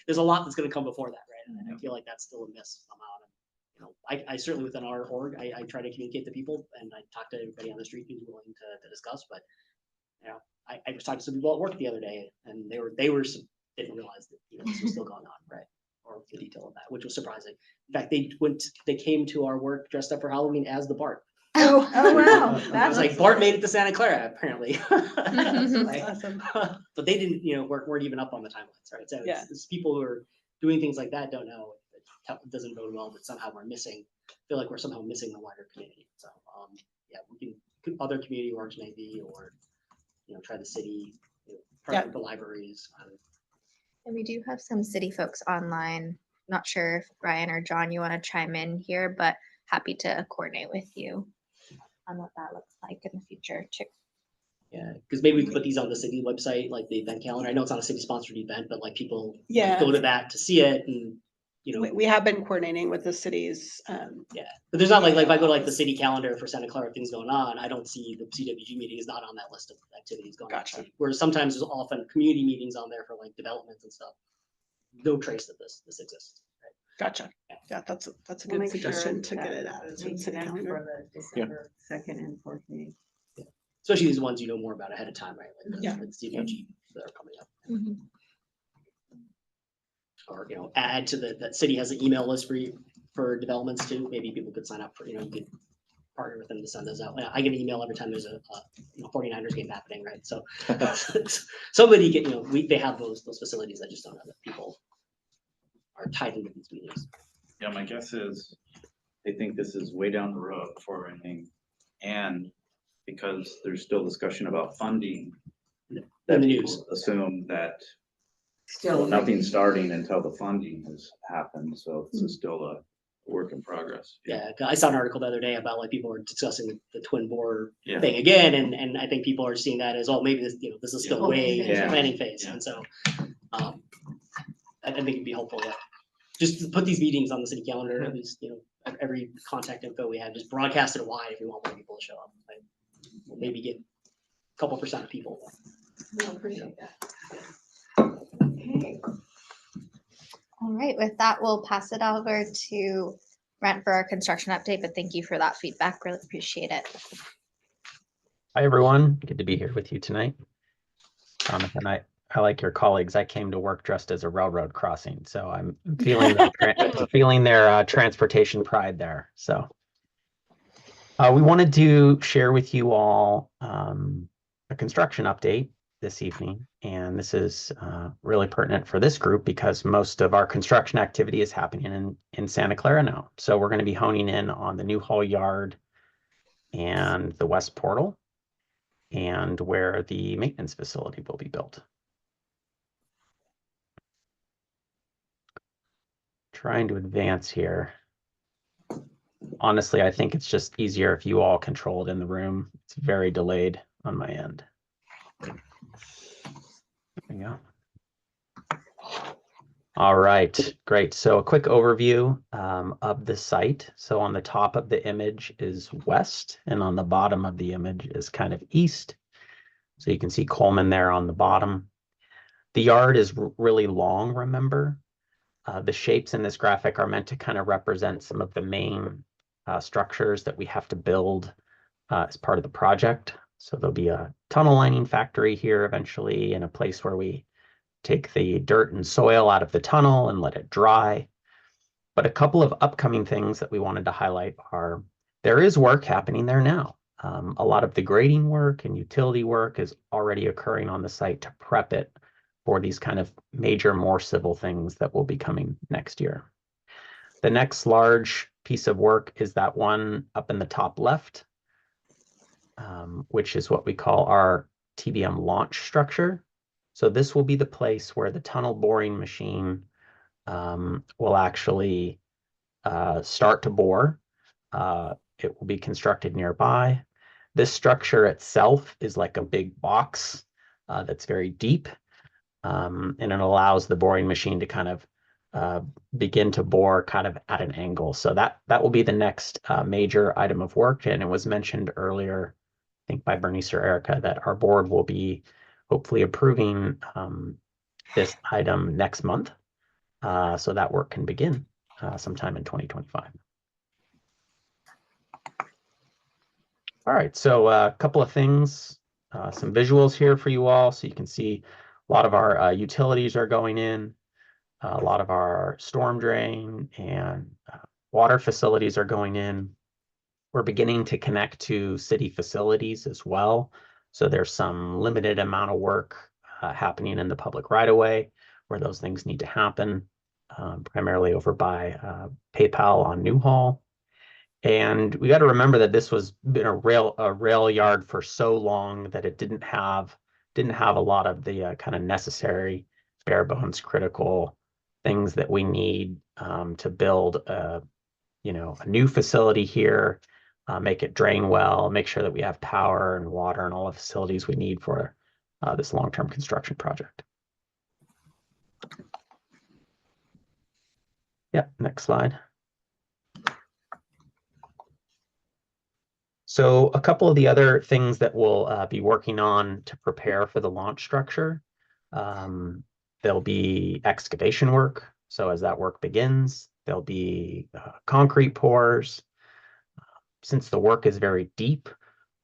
There's a lot that's going to come before that, right? And I feel like that's still a miss somehow. I certainly within our org, I try to communicate to people and I talk to everybody on the street who's willing to discuss. But I was talking to some people at work the other day, and they didn't realize that this was still going on, right? Or the detail of that, which was surprising. In fact, they came to our work dressed up for Halloween as the BART.
Oh, wow.
I was
That's
like, BART made it to Santa Clara, apparently. Like,
Awesome.
but they didn't, weren't even up on the timelines, right? So
Yeah.
it's people who are doing things like that don't know. It doesn't bode well that somehow we're missing. Feel like we're somehow missing the wider community. So we can other community orgs maybe, or try the city, partner with the libraries.
And we do have some city folks online. Not sure if Ryan or John, you want to chime in here, but happy to coordinate with you on what that looks like in the future too.
Yeah, because maybe we could put these on the city website, like the event calendar. I know it's not a city sponsored event, but like people
Yeah.
go to that to see it and
We have been coordinating with the cities.
but there's not like if I go to like the city calendar for Santa Clara, things going on, I don't see the CWG meeting is not on that list of activities going on.
Gotcha.
Whereas sometimes there's often community meetings on there for like developments and stuff. No trace that this exists. Right?
Gotcha. Yeah, that's a
We'll
good
make sure
suggestion to
that
get it added to the
we
city
connect
calendar.
for the December 2nd and 4th meeting.
Especially these ones you know more about ahead of time, right? Like
Yeah.
the CWG that are coming up.
Mhm.
Or add to that city has an email list for developments too. Maybe people could sign up for you could partner with them to send those out. I get an email every time there's a 49ers game happening, right? So somebody they have those facilities. I just don't know that people are tied into these meetings.
Yeah, my guess is they think this is way down the road before anything. And because there's still discussion about funding.
In
that
the
people
news.
Assume that
Still.
nothing's starting until the funding has happened. So this is still a work in progress.
Yeah, I saw an article the other day about like people were discussing the twin bore
Yeah.
thing again, and I think people are seeing that as maybe this is still
Yeah.
way in the
Yeah.
planning phase,
Yeah.
and so I think it'd be helpful to just put these meetings on the city calendar. At least every contact info we have, just broadcast it wide if we want more people to show up. Like, we'll maybe get a couple % of people.
I appreciate that. Okay.
All right, with that, we'll pass it over to Brent for our construction update, but thank you for that feedback. Really appreciate it.
Hi, everyone. Good to be here with you tonight. And I like your colleagues. I came to work dressed as a railroad crossing, so I'm feeling feeling their transportation pride there. So we wanted to share with you all a construction update this evening, and this is really pertinent for this group because most of our construction activity is happening in Santa Clara now. So we're going to be honing in on the new hall yard and the west portal, and where the maintenance facility will be built. trying to advance here. Honestly, I think it's just easier if you all control it in the room. It's very delayed on my end. There we go. All right, great. So a quick overview of the site. So on the top of the image is west, and on the bottom of the image is kind of east. So you can see Coleman there on the bottom. The yard is really long, remember? The shapes in this graphic are meant to kind of represent some of the main structures that we have to build as part of the project. So there'll be a tunnel lining factory here eventually, and a place where we take the dirt and soil out of the tunnel and let it dry. But a couple of upcoming things that we wanted to highlight are there is work happening there now. A lot of the grading work and utility work is already occurring on the site to prep it for these kind of major, more civil things that will be coming next year. The next large piece of work is that one up in the top left, which is what we call our TBM launch structure. So this will be the place where the tunnel boring machine will actually start to bore. It will be constructed nearby. This structure itself is like a big box that's very deep, and it allows the boring machine to kind of begin to bore kind of at an angle. So that will be the next major item of work. And it was mentioned earlier, I think by Bernice or Erica, that our board will be hopefully approving this item next month. So that work can begin sometime in 2025. All right, so a couple of things, some visuals here for you all. So you can see a lot of our utilities are going in, a lot of our storm drain and water facilities are going in. We're beginning to connect to city facilities as well. So there's some limited amount of work happening in the public right-of-way where those things need to happen, primarily over by PayPal on Newhall. And we got to remember that this was been a rail yard for so long that it didn't have a lot of the kind of necessary bare bones critical things that we need to build a new facility here, make it drain well, make sure that we have power and water and all the facilities we need for this long-term construction project. Yeah, next slide. So a couple of the other things that we'll be working on to prepare for the launch structure, there'll be excavation work. So as that work begins, there'll be concrete pours. Since the work is very deep,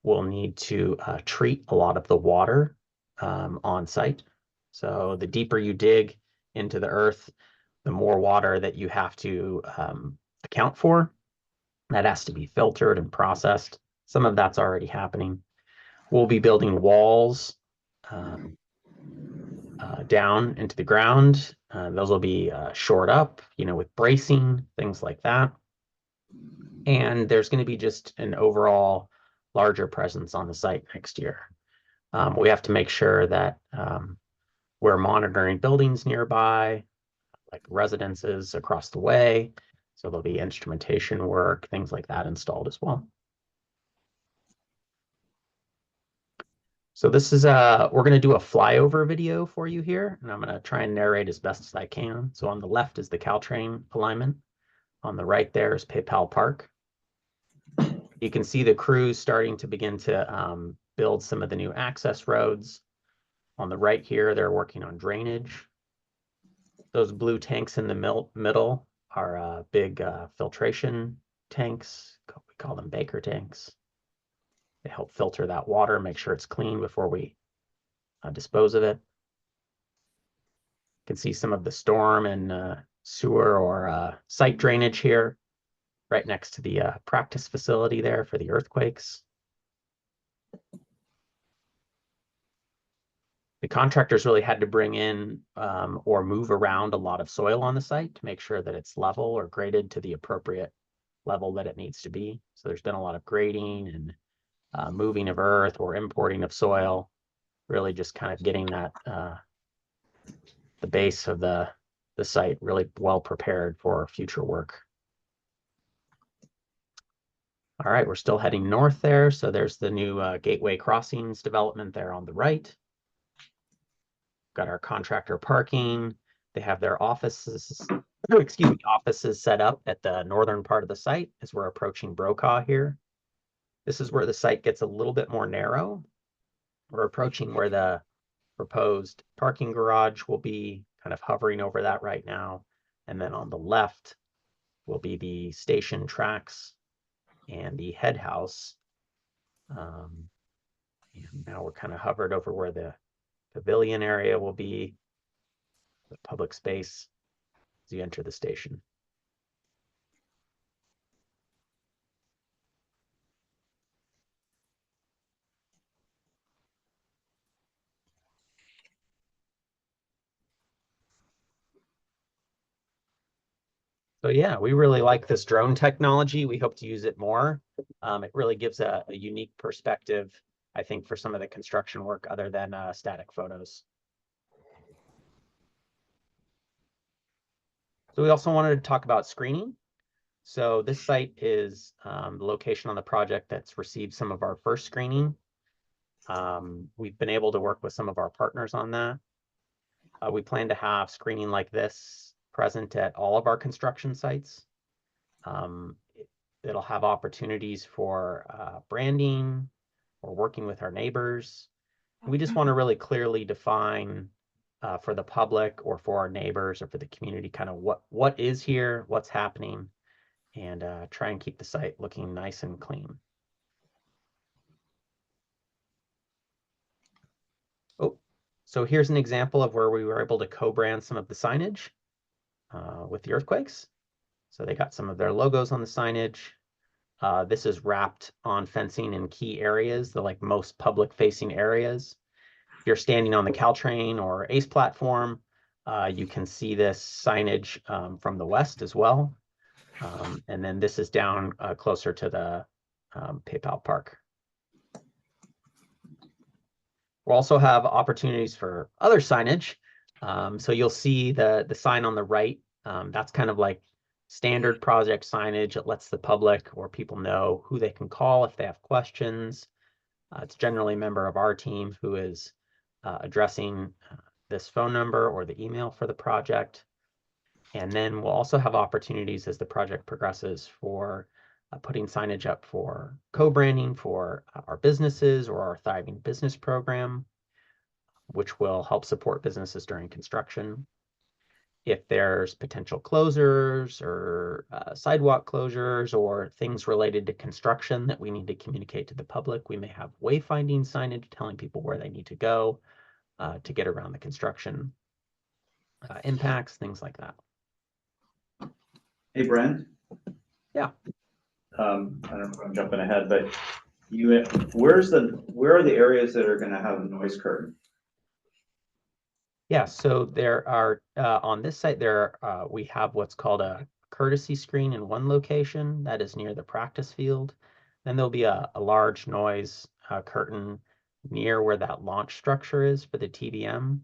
we'll need to treat a lot of the water on site. So the deeper you dig into the earth, the more water that you have to account for. That has to be filtered and processed. Some of that's already happening. We'll be building walls down into the ground. Those will be shored up, with bracing, things like that. And there's going to be just an overall larger presence on the site next year. We have to make sure that we're monitoring buildings nearby, like residences across the way. So there'll be instrumentation work, things like that installed as well. So this is we're going to do a flyover video for you here, and I'm going to try and narrate as best as I can. So on the left is the Caltrain alignment. On the right there is PayPal Park. You can see the crews starting to begin to build some of the new access roads. On the right here, they're working on drainage. Those blue tanks in the middle are big filtration tanks. We call them Baker tanks. They help filter that water, make sure it's clean before we dispose of it. You can see some of the storm and sewer or site drainage here, right next to the practice facility there for the earthquakes. The contractors really had to bring in or move around a lot of soil on the site to make sure that it's level or graded to the appropriate level that it needs to be. So there's been a lot of grading and moving of earth or importing of soil, really just kind of getting that the base of the the site really well prepared for future work. All right, we're still heading north there. So there's the new Gateway Crossings development there on the right. Got our contractor parking. They have their offices, excuse me, offices set up at the northern part of the site as we're approaching Brokaw here. This is where the site gets a little bit more narrow. We're approaching where the proposed parking garage will be, kind of hovering over that right now. And then on the left will be the station tracks and the head house. And now we're kind of hovered over where the pavilion area will be, the public space as you enter the station. So yeah, we really like this drone technology. We hope to use it more. It really gives a unique perspective, I think, for some of the construction work other than static photos. So we also wanted to talk about screening. So this site is the location on the project that's received some of our first screening. We've been able to work with some of our partners on that. We plan to have screening like this present at all of our construction sites. It'll have opportunities for branding or working with our neighbors. We just want to really clearly define for the public or for our neighbors or for the community kind of what is here, what's happening, and try and keep the site looking nice and clean. Oh, so here's an example of where we were able to co-brand some of the signage with the earthquakes. So they got some of their logos on the signage. This is wrapped on fencing in key areas, the like most public facing areas. If you're standing on the Caltrain or ACE platform, you can see this signage from the west as well. And then this is down closer to the PayPal Park. We'll also have opportunities for other signage. So you'll see the sign on the right. That's kind of like standard project signage. It lets the public or people know who they can call if they have questions. It's generally a member of our team who is addressing this phone number or the email for the project. And then we'll also have opportunities as the project progresses for putting signage up for co-branding for our businesses or our Thriving Business Program, which will help support businesses during construction. If there's potential closures or sidewalk closures or things related to construction that we need to communicate to the public, we may have wayfinding signage telling people where they need to go to get around the construction impacts, things like that.
Hey, Brent.
Yeah.
I don't know if I'm jumping ahead, but where are the areas that are going to have a noise curtain?
Yeah, so there are on this site we have what's called a courtesy screen in one location that is near the practice field. Then there'll be a large noise curtain near where that launch structure is for the TBM,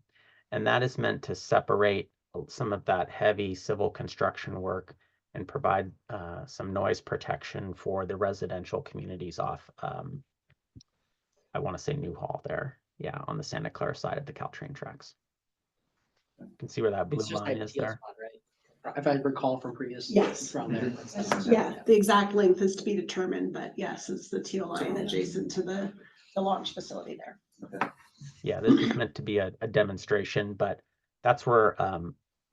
and that is meant to separate some of that heavy civil construction work and provide some noise protection for the residential communities off. I want to say Newhall there, yeah, on the Santa Clara side of the Caltrain tracks. You can see where that blue
It's just
line
that
is
teal
there.
spot, right? If I recall from previous.
Yes.
From there.
Yeah, the exact length is to be determined, but yes, it's the teal line adjacent to the launch facility there.
Yeah, this is meant to be a demonstration, but that's where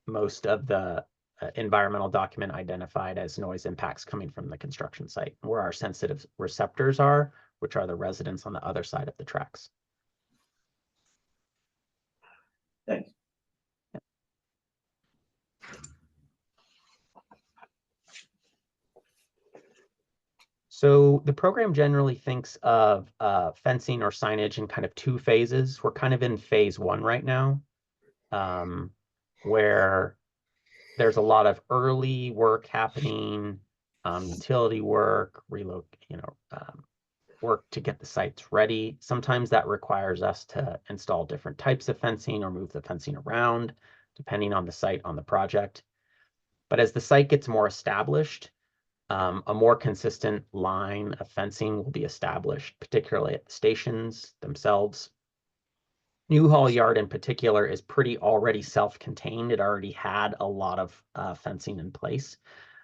most of the environmental document identified as noise impacts coming from the construction site, where our sensitive receptors are, which are the residents on the other side of the tracks.
Thanks.
So the program generally thinks of fencing or signage in kind of two phases. We're kind of in phase one right now, where there's a lot of early work happening, utility work, work to get the sites ready. Sometimes that requires us to install different types of fencing or move the fencing around depending on the site on the project. But as the site gets more established, a more consistent line of fencing will be established, particularly at the stations themselves. Newhall Yard in particular is pretty already self-contained. It already had a lot of fencing in place,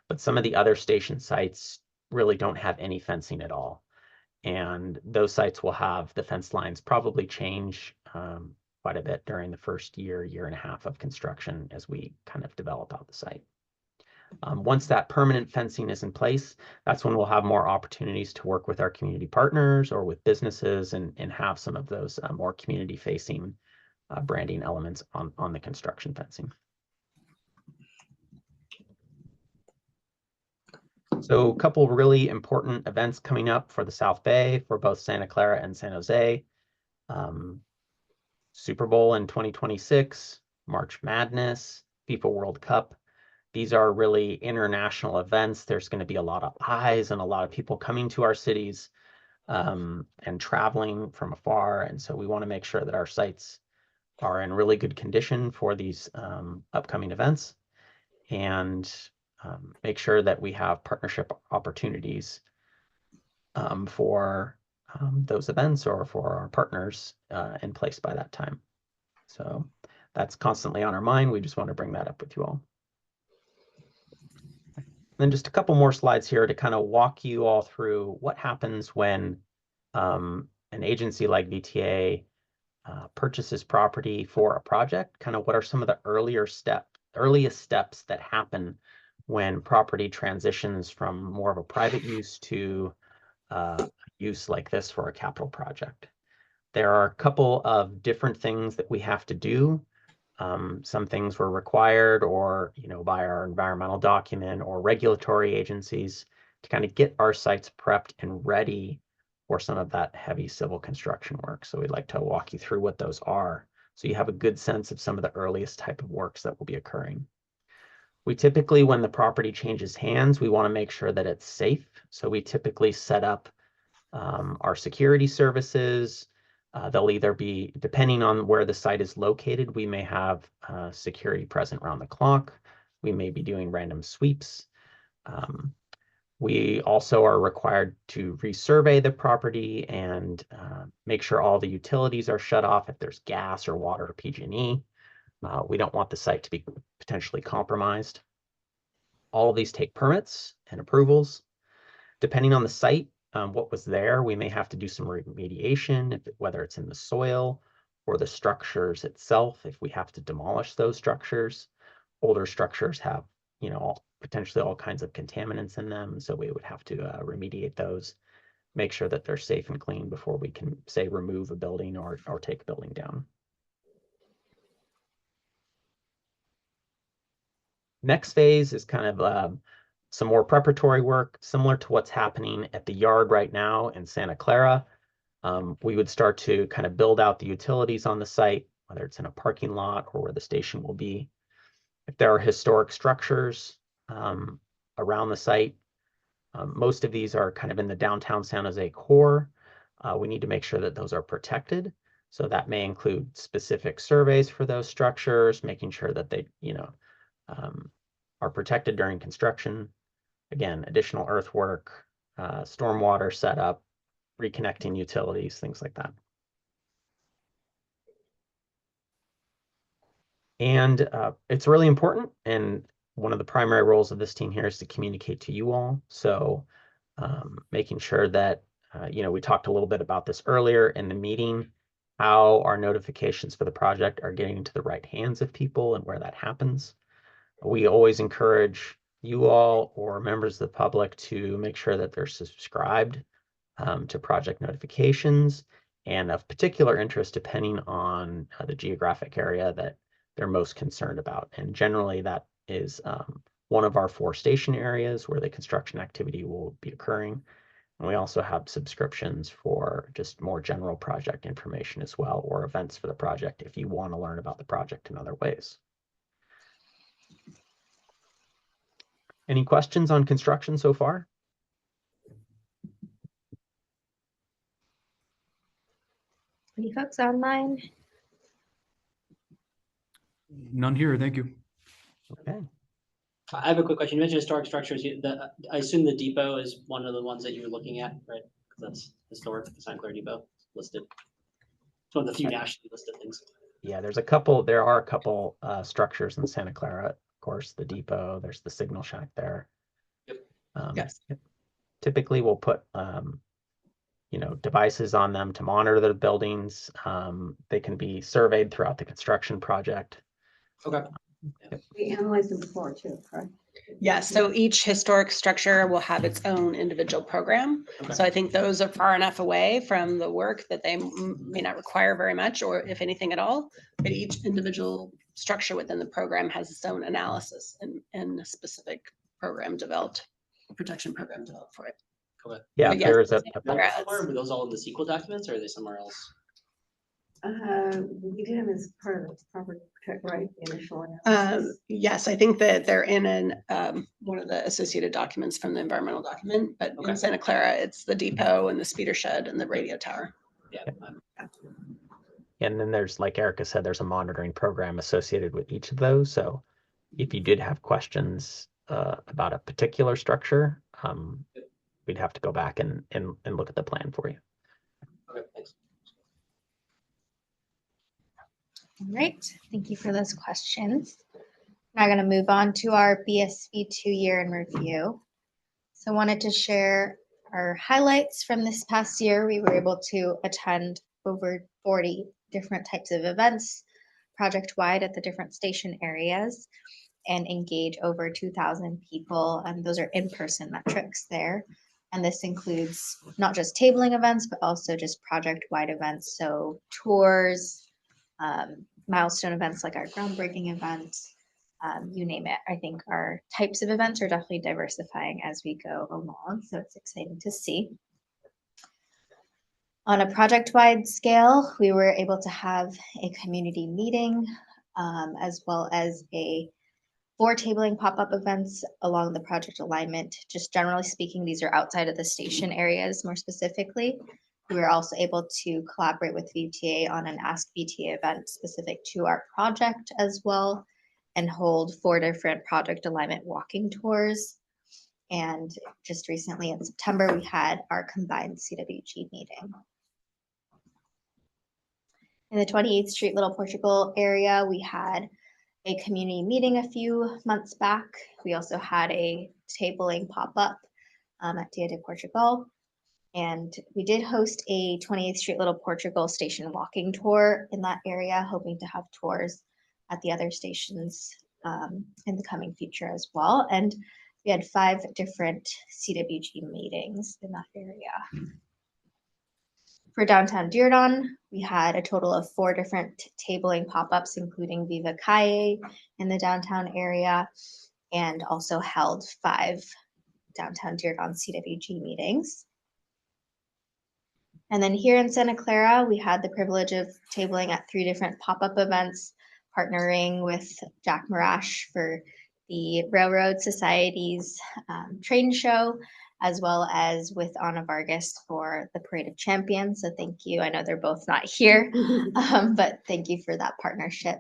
but some of the other station sites really don't have any fencing at all. And those sites will have the fence lines probably change quite a bit during the first year, year and a half of construction as we kind of develop out the site. Once that permanent fencing is in place, that's when we'll have more opportunities to work with our community partners or with businesses and have some of those more community-facing branding elements on the construction fencing. So a couple really important events coming up for the South Bay for both Santa Clara and San Jose. Super Bowl in 2026, March Madness, FIFA World Cup. These are really international events. There's going to be a lot of eyes and a lot of people coming to our cities and traveling from afar. And so we want to make sure that our sites are in really good condition for these upcoming events and make sure that we have partnership opportunities for those events or for our partners in place by that time. So that's constantly on our mind. We just want to bring that up with you all. Then just a couple more slides here to kind of walk you all through what happens when an agency like VTA purchases property for a project. Kind of what are some of the earliest steps that happen when property transitions from more of a private use to use like this for a capital project. There are a couple of different things that we have to do. Some things were required or, by our environmental document or regulatory agencies to kind of get our sites prepped and ready for some of that heavy civil construction work. So we'd like to walk you through what those are so you have a good sense of some of the earliest type of works that will be occurring. We typically, when the property changes hands, we want to make sure that it's safe. So we typically set up our security services. They'll either be, depending on where the site is located, we may have security present around the clock. We may be doing random sweeps. We also are required to resurvey the property and make sure all the utilities are shut off if there's gas or water or PG&E. We don't want the site to be potentially compromised. All of these take permits and approvals. Depending on the site, what was there, we may have to do some remediation, whether it's in the soil or the structures itself, if we have to demolish those structures. Older structures have, potentially all kinds of contaminants in them, so we would have to remediate those, make sure that they're safe and clean before we can, say, remove a building or take a building down. Next phase is kind of some more preparatory work, similar to what's happening at the yard right now in Santa Clara. We would start to kind of build out the utilities on the site, whether it's in a parking lot or where the station will be. If there are historic structures around the site, most of these are kind of in the downtown San Jose core. We need to make sure that those are protected. So that may include specific surveys for those structures, making sure that they, are protected during construction. Again, additional earthwork, stormwater setup, reconnecting utilities, things like that. And it's really important. And one of the primary roles of this team here is to communicate to you all. So making sure that, we talked a little bit about this earlier in the meeting, how our notifications for the project are getting into the right hands of people and where that happens. We always encourage you all or members of the public to make sure that they're subscribed to project notifications, and of particular interest depending on the geographic area that they're most concerned about. And generally that is one of our 4 station areas where the construction activity will be occurring. And we also have subscriptions for just more general project information as well, or events for the project if you want to learn about the project in other ways. Any questions on construction so far?
Any folks online?
None here, thank you.
Okay.
I have a quick question. You mentioned historic structures. I assume the depot is one of the ones that you're looking at, right? 'Cause that's historic, the Santa Clara Depot listed. It's one of the few nationally listed things.
Yeah, there are a couple structures in Santa Clara. Of course, the depot, there's the signal shack there.
Yep.
Yes.
Typically, we'll put devices on them to monitor the buildings. They can be surveyed throughout the construction project.
Okay.
We analyzed them before too, correct?
Yes, so each historic structure will have its own individual program.
Okay.
So I think those are far enough away from the work that they may not require very much, or if anything at all. But each individual structure within the program has its own analysis and a specific program developed, protection program developed for it.
Okay.
Yeah,
But yes,
there is a
They're somewhere, were those all in the sequel documents or are they somewhere else?
We did them as part of the property protect, right, the initial analysis.
Yes, I think that they're in one of the associated documents from the environmental document, but
Okay.
in Santa Clara, it's the depot and the speeder shed and the radio tower.
Yeah.
And then there's, like Erica said, there's a monitoring program associated with each of those. So if you did have questions about a particular structure, we'd have to go back and look at the plan for you.
Okay, thanks.
All right, thank you for those questions. Now going to move on to our BSV 2-year in review. So wanted to share our highlights from this past year. We were able to attend over 40 different types of events project-wide at the different station areas and engage over 2,000 people, and those are in-person metrics there. And this includes not just tabling events, but also just project-wide events, so tours, milestone events like our groundbreaking events, you name it. I think our types of events are definitely diversifying as we go along, so it's exciting to see. On a project-wide scale, we were able to have a community meeting, as well as 4 tabling pop-up events along the project alignment. Just generally speaking, these are outside of the station areas more specifically. We were also able to collaborate with VTA on an Ask VTA event specific to our project as well, and hold 4 different project alignment walking tours. And just recently in September, we had our combined CWG meeting. In the 28th Street Little Portugal area, we had a community meeting a few months back. We also had a tabling pop-up at Dia de Portugal. And we did host a 28th Street Little Portugal station walking tour in that area, hoping to have tours at the other stations in the coming future as well. And we had 5 different CWG meetings in that area. For downtown Diridon, we had a total of 4 different tabling pop-ups, including Viva Calle in the downtown area, and also held 5 downtown Diridon CWG meetings. And then here in Santa Clara, we had the privilege of tabling at 3 different pop-up events, partnering with Jack Marash for the Railroad Society's train show, as well as with Ana Vargas for the Parade of Champions. So thank you. I know they're both not here, but thank you for that partnership.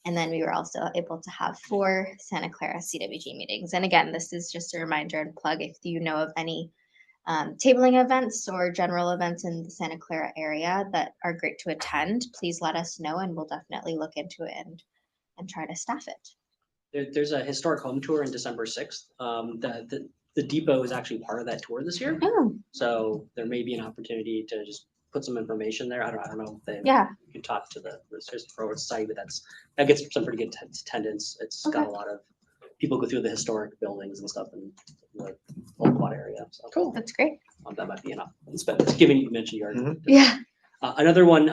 And then we were also able to have 4 Santa Clara CWG meetings. And again, this is just a reminder and plug if you know of any tabling events or general events in the Santa Clara area that are great to attend, please let us know and we'll definitely look into it and try to staff it.
There's a historic home tour in December 6th. The depot is actually part of that tour this year.
Oh,
So there may be an opportunity to just put some information there. I don't know if they
yeah.
can talk to the Railroad Society, but that gets some pretty good attendance. It's got
Okay.
a lot of people go through the historic buildings and stuff in the Old Quad area. So
Cool. That's great.
that might be enough. Given you mentioned yard.
Yeah.
Another one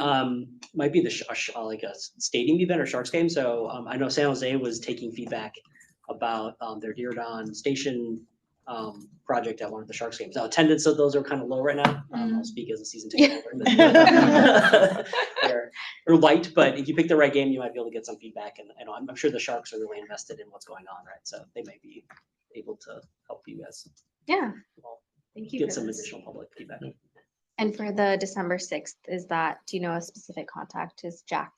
might be like a stadium event or Sharks game. So I know San Jose was taking feedback about their Diridon station project at one of the Sharks games. Now attendance of those are kind of low right now. I'll speak as a season ticket holder. They're light, but if you pick the right game, you might be able to get some feedback. And I'm sure the Sharks are really invested in what's going on, right? So they might be able to help you guys.
Yeah. Thank you.
Get
for
some
this.
additional public feedback.
And for the December 6th, do you know a specific contact? Is Jack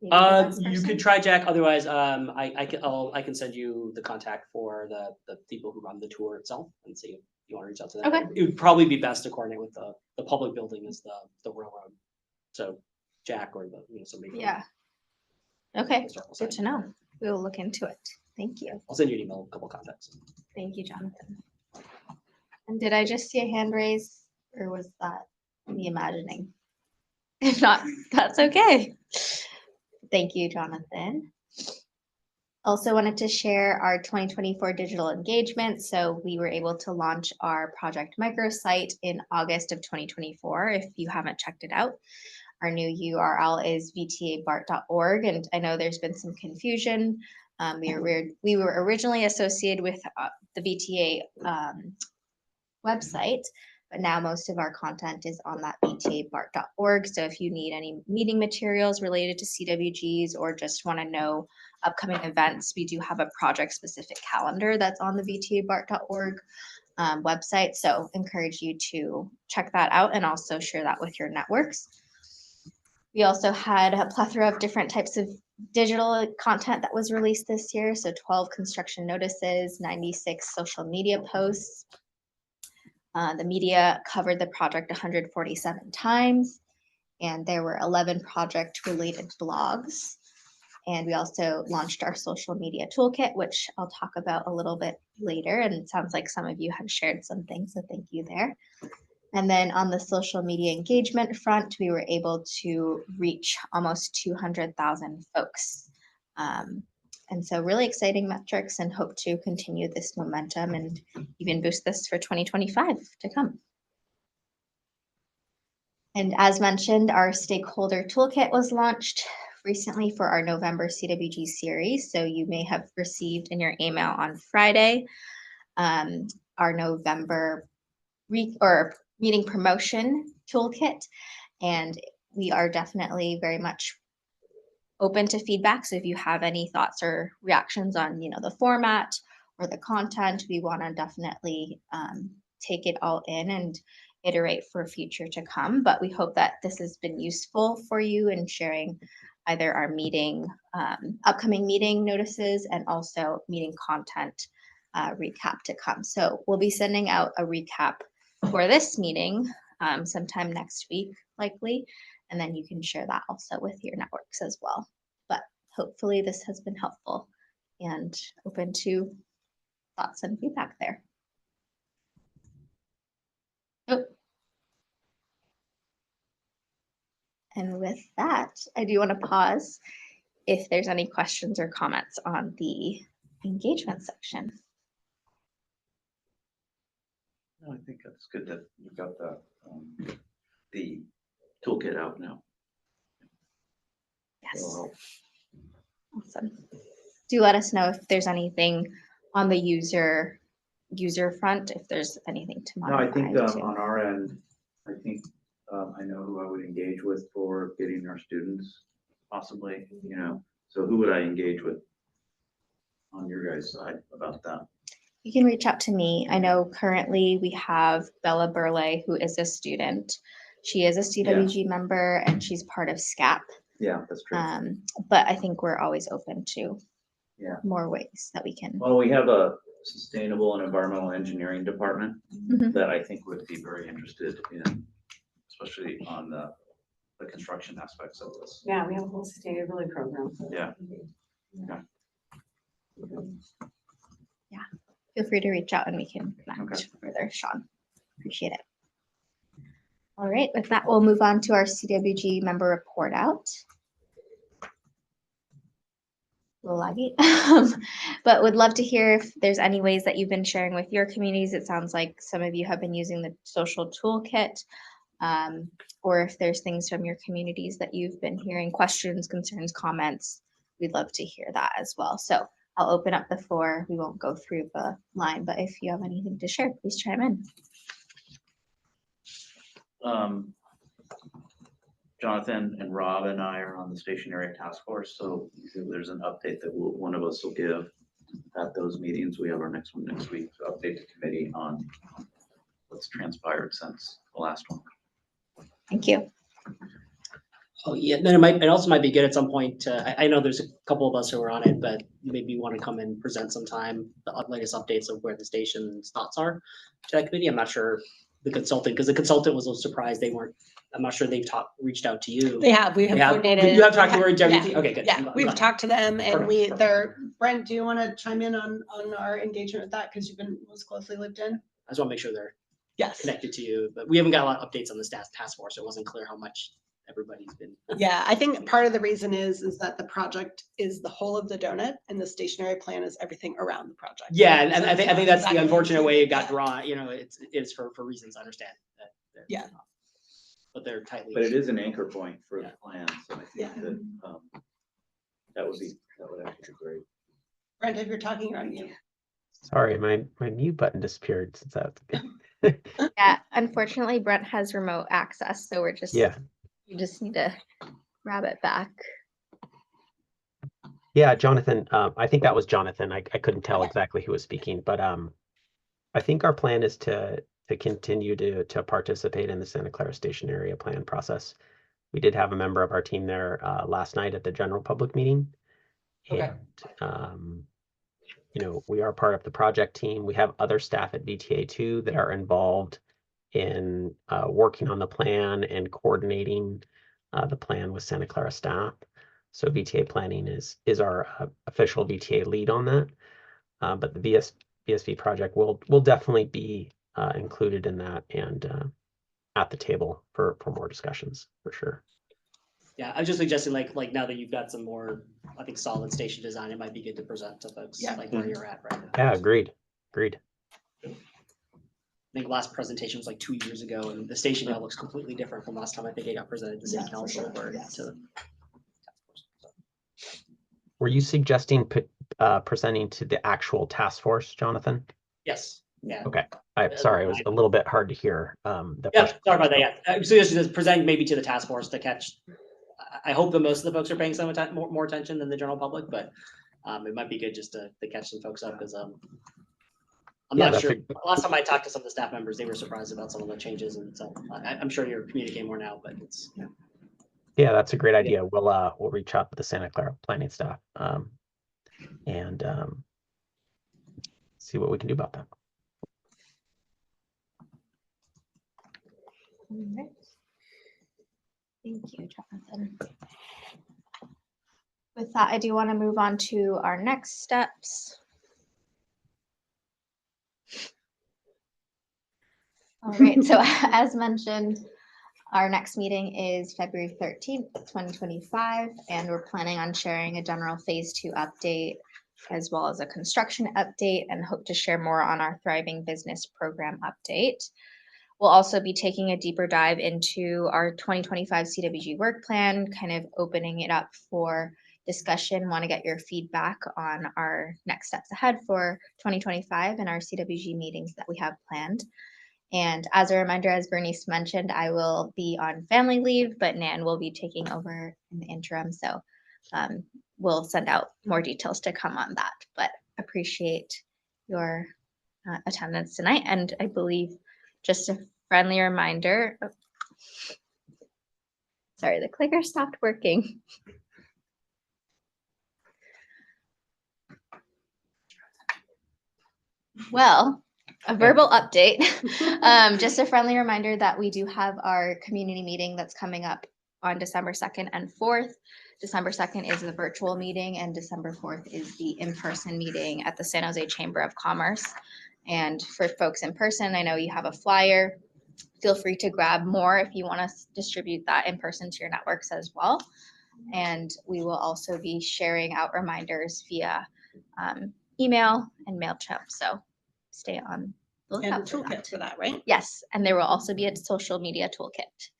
maybe the best
You
person?
could try Jack, otherwise, I can send you the contact for the people who run the tour itself and see if you want to reach out to them.
Okay.
It would probably be best to coordinate with the public building is the railroad. So Jack or somebody. from
Yeah. Okay,
the historical
good
society.
to know. We will look into it. Thank you.
I'll send you an email, a couple contacts.
Thank you, Jonathan. And did I just see a hand raise or was that me imagining? If not, that's okay. Thank you, Jonathan. Also wanted to share our 2024 digital engagement. So we were able to launch our project microsite in August of 2024. If you haven't checked it out, our new URL is vtabart.org. And I know there's been some confusion. We were originally associated with the VTA website, but now most of our content is on that VTABART.org. So if you need any meeting materials related to CWGs or just want to know upcoming events, we do have a project-specific calendar that's on the VTABART.org website. So encourage you to check that out and also share that with your networks. We also had a plethora of different types of digital content that was released this year. So 12 construction notices, 96 social media posts. The media covered the project 147 times, and there were 11 project-related blogs. And we also launched our social media toolkit, which I'll talk about a little bit later. And it sounds like some of you have shared some things, so thank you there. And then on the social media engagement front, we were able to reach almost 200,000 folks. And so really exciting metrics and hope to continue this momentum and even boost this for 2025 to come. And as mentioned, our stakeholder toolkit was launched recently for our November CWG series. So you may have received in your email on Friday our November meeting promotion toolkit. And we are definitely very much open to feedback. So if you have any thoughts or reactions on, the format or the content, we want to definitely take it all in and iterate for future to come. But we hope that this has been useful for you in sharing either our upcoming meeting notices and also meeting content recap to come. So we'll be sending out a recap for this meeting sometime next week, likely. And then you can share that also with your networks as well. But hopefully this has been helpful and open to thoughts and feedback there. Oh. And with that, I do want to pause if there's any questions or comments on the engagement section.
No, I think that's good that you've got the toolkit out now.
Yes.
That'll help.
Awesome. Do let us know if there's anything on the user front, if there's anything to
No,
modify.
I think
too.
on our end, I know who I would engage with for getting our students, possibly, so who would I engage with on your guys' side about that?
You can reach out to me. I know currently we have Bella Burley, who is a student. She is a CWG member and she's part of SCAP.
Yeah, that's true.
But I think we're always open to
Yeah.
more ways that we can.
Well, we have a sustainable and environmental engineering department
Mhm.
that I think would be very interested in, especially on the construction aspects of this.
Yeah, we have a whole sustainability program.
Yeah.
Feel free to reach out and we can connect
Okay.
further, Sean. Appreciate it. All right, with that, we'll move on to our CWG member report out. A little laggy, but would love to hear if there's any ways that you've been sharing with your communities. It sounds like some of you have been using the social toolkit, or if there's things from your communities that you've been hearing, questions, concerns, comments, we'd love to hear that as well. So I'll open up the floor. We won't go through the line, but if you have anything to share, please chime in.
Jonathan and Rob and I are on the station area task force, so there's an update that one of us will give at those meetings. We have our next one next week to update the committee on what's transpired since the last one.
Thank you.
Oh, yeah, then it also might be good at some point to, I know there's a couple of us who are on it, but maybe you want to come and present sometime the latest updates of where the station's thoughts are to that committee. I'm not sure the consultant, because the consultant was a little surprised they weren't, I'm not sure they've reached out to you.
We have
They have?
coordinated.
You have talked to her,
Yeah.
WT? Okay, good.
Yeah,
I'm
we've
glad.
talked to them and
Perfect.
they're, Brent, do you want to chime in on our engagement with that? Because you've been most closely lived in?
I just want to make sure they're
Yes.
connected to you, but we haven't got a lot of updates on the task force. So it wasn't clear how much everybody's been.
Yeah, I think part of the reason is that the project is the whole of the donut and the stationary plan is everything around the project.
Yeah, and
So
I
it's
think
not
that's the
exactly
unfortunate way it
included,
got
yeah.
drawn, you know, it's for reasons I understand. That they're
Yeah.
not. But they're tightly.
But it is an anchor point for the
Yeah.
plan, so I
Yeah.
think that, that would actually be great.
Brent, if you're talking, you're on mute.
Sorry, my mute button disappeared since that.
Yeah, unfortunately, Brent has remote access, so
Yeah,
you just need to grab it back.
yeah, Jonathan, I think that was Jonathan. I couldn't tell
Okay.
exactly who was speaking, but I think our plan is to continue to participate in the Santa Clara Station Area Plan process. We did have a member of our team there last night at the general public meeting.
Okay.
And you know, we are part of the project team. We have other staff at VTA too that are involved in working on the plan and coordinating the plan with Santa Clara staff. So VTA planning is our official VTA lead on that. But the BSV project will definitely be included in that and at the table for more discussions for sure.
Yeah, I was just suggesting like now that you've got some more, I think, solid station design, it might be good to present to folks
Yeah.
like where you're at right now.
Yeah, agreed.
I think last presentation was like 2 years ago and the station now looks completely different from last time I think it got presented to city
Yeah, for
council
sure,
or
yes.
to.
Were you suggesting presenting to the actual task force, Jonathan?
Yes, yeah.
Okay. I'm sorry, it was a little bit hard to hear. The
Yeah,
first
sorry about that, yeah. So just present maybe to the task force to catch, I hope that most of the folks are paying some more attention than the general public, but it might be good just to catch some folks up because I'm
Yeah,
not
that's
sure. Last time I talked to some of the staff members, they were surprised about some of the changes and so I'm sure you're communicating more now, but it's, yeah.
Yeah, that's a great idea. We'll reach out to the Santa Clara planning staff and see what we can do about that.
All right. Thank you, Jonathan. With that, I do want to move on to our next steps. All right, so as mentioned, our next meeting is February 13th, 2025, and we're planning on sharing a general phase 2 update as well as a construction update and hope to share more on our Thriving Business Program update. We'll also be taking a deeper dive into our 2025 CWG work plan, kind of opening it up for discussion. Want to get your feedback on our next steps ahead for 2025 and our CWG meetings that we have planned. And as a reminder, as Bernice mentioned, I will be on family leave, but Nan will be taking over in the interim. So we'll send out more details to come on that, but appreciate your attendance tonight. And I believe just a friendly reminder, oh, sorry, the clicker stopped working. Well, a verbal update. Just a friendly reminder that we do have our community meeting that's coming up on December 2nd and 4th. December 2nd is the virtual meeting and December 4th is the in-person meeting at the San Jose Chamber of Commerce. And for folks in person, I know you have a flyer. Feel free to grab more if you want to distribute that in person to your networks as well. And we will also be sharing out reminders via email and MailChimp. So stay on the
And
lookout
a toolkit for that, right?
Yes, and there will also be a social media toolkit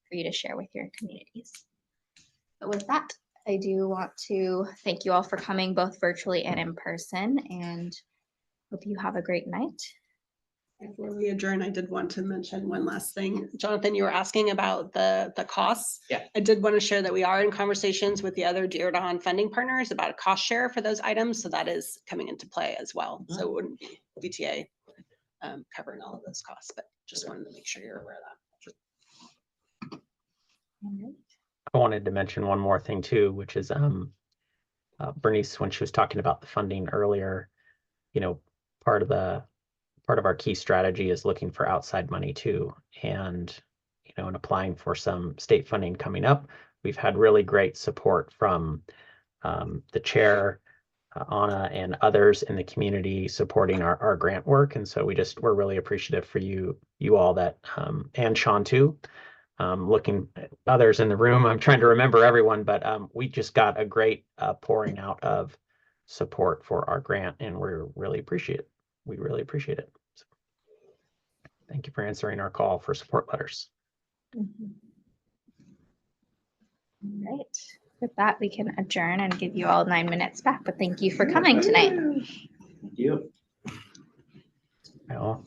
for you to share with your communities. But with that, I do want to thank you all for coming both virtually and in person and hope you have a great night.
Before we adjourn, I did want to mention one last thing. Jonathan, you were asking about the costs.
Yeah.
I did want to share that we are in conversations with the other Dear Dawn funding partners about a cost share for those items. So that is coming into play as well. So it wouldn't be VTA covering all of those costs, but just wanted to make sure you're aware of that.
I wanted to mention one more thing too, which is Bernice, when she was talking about the funding earlier, you know, part of our key strategy is looking for outside money too. And, you know, and applying for some state funding coming up. We've had really great support from the chair, Anna, and others in the community supporting our grant work. And so we're really appreciative for you all that, and Sean too. Looking at others in the room, I'm trying to remember everyone, but we just got a great pouring out of support for our grant, and we really appreciate it. We really appreciate it. So, thank you for answering our call for support letters.
Right. With that, we can adjourn and give you all 9 minutes back, but thank you for coming tonight.
Thank you.
Well,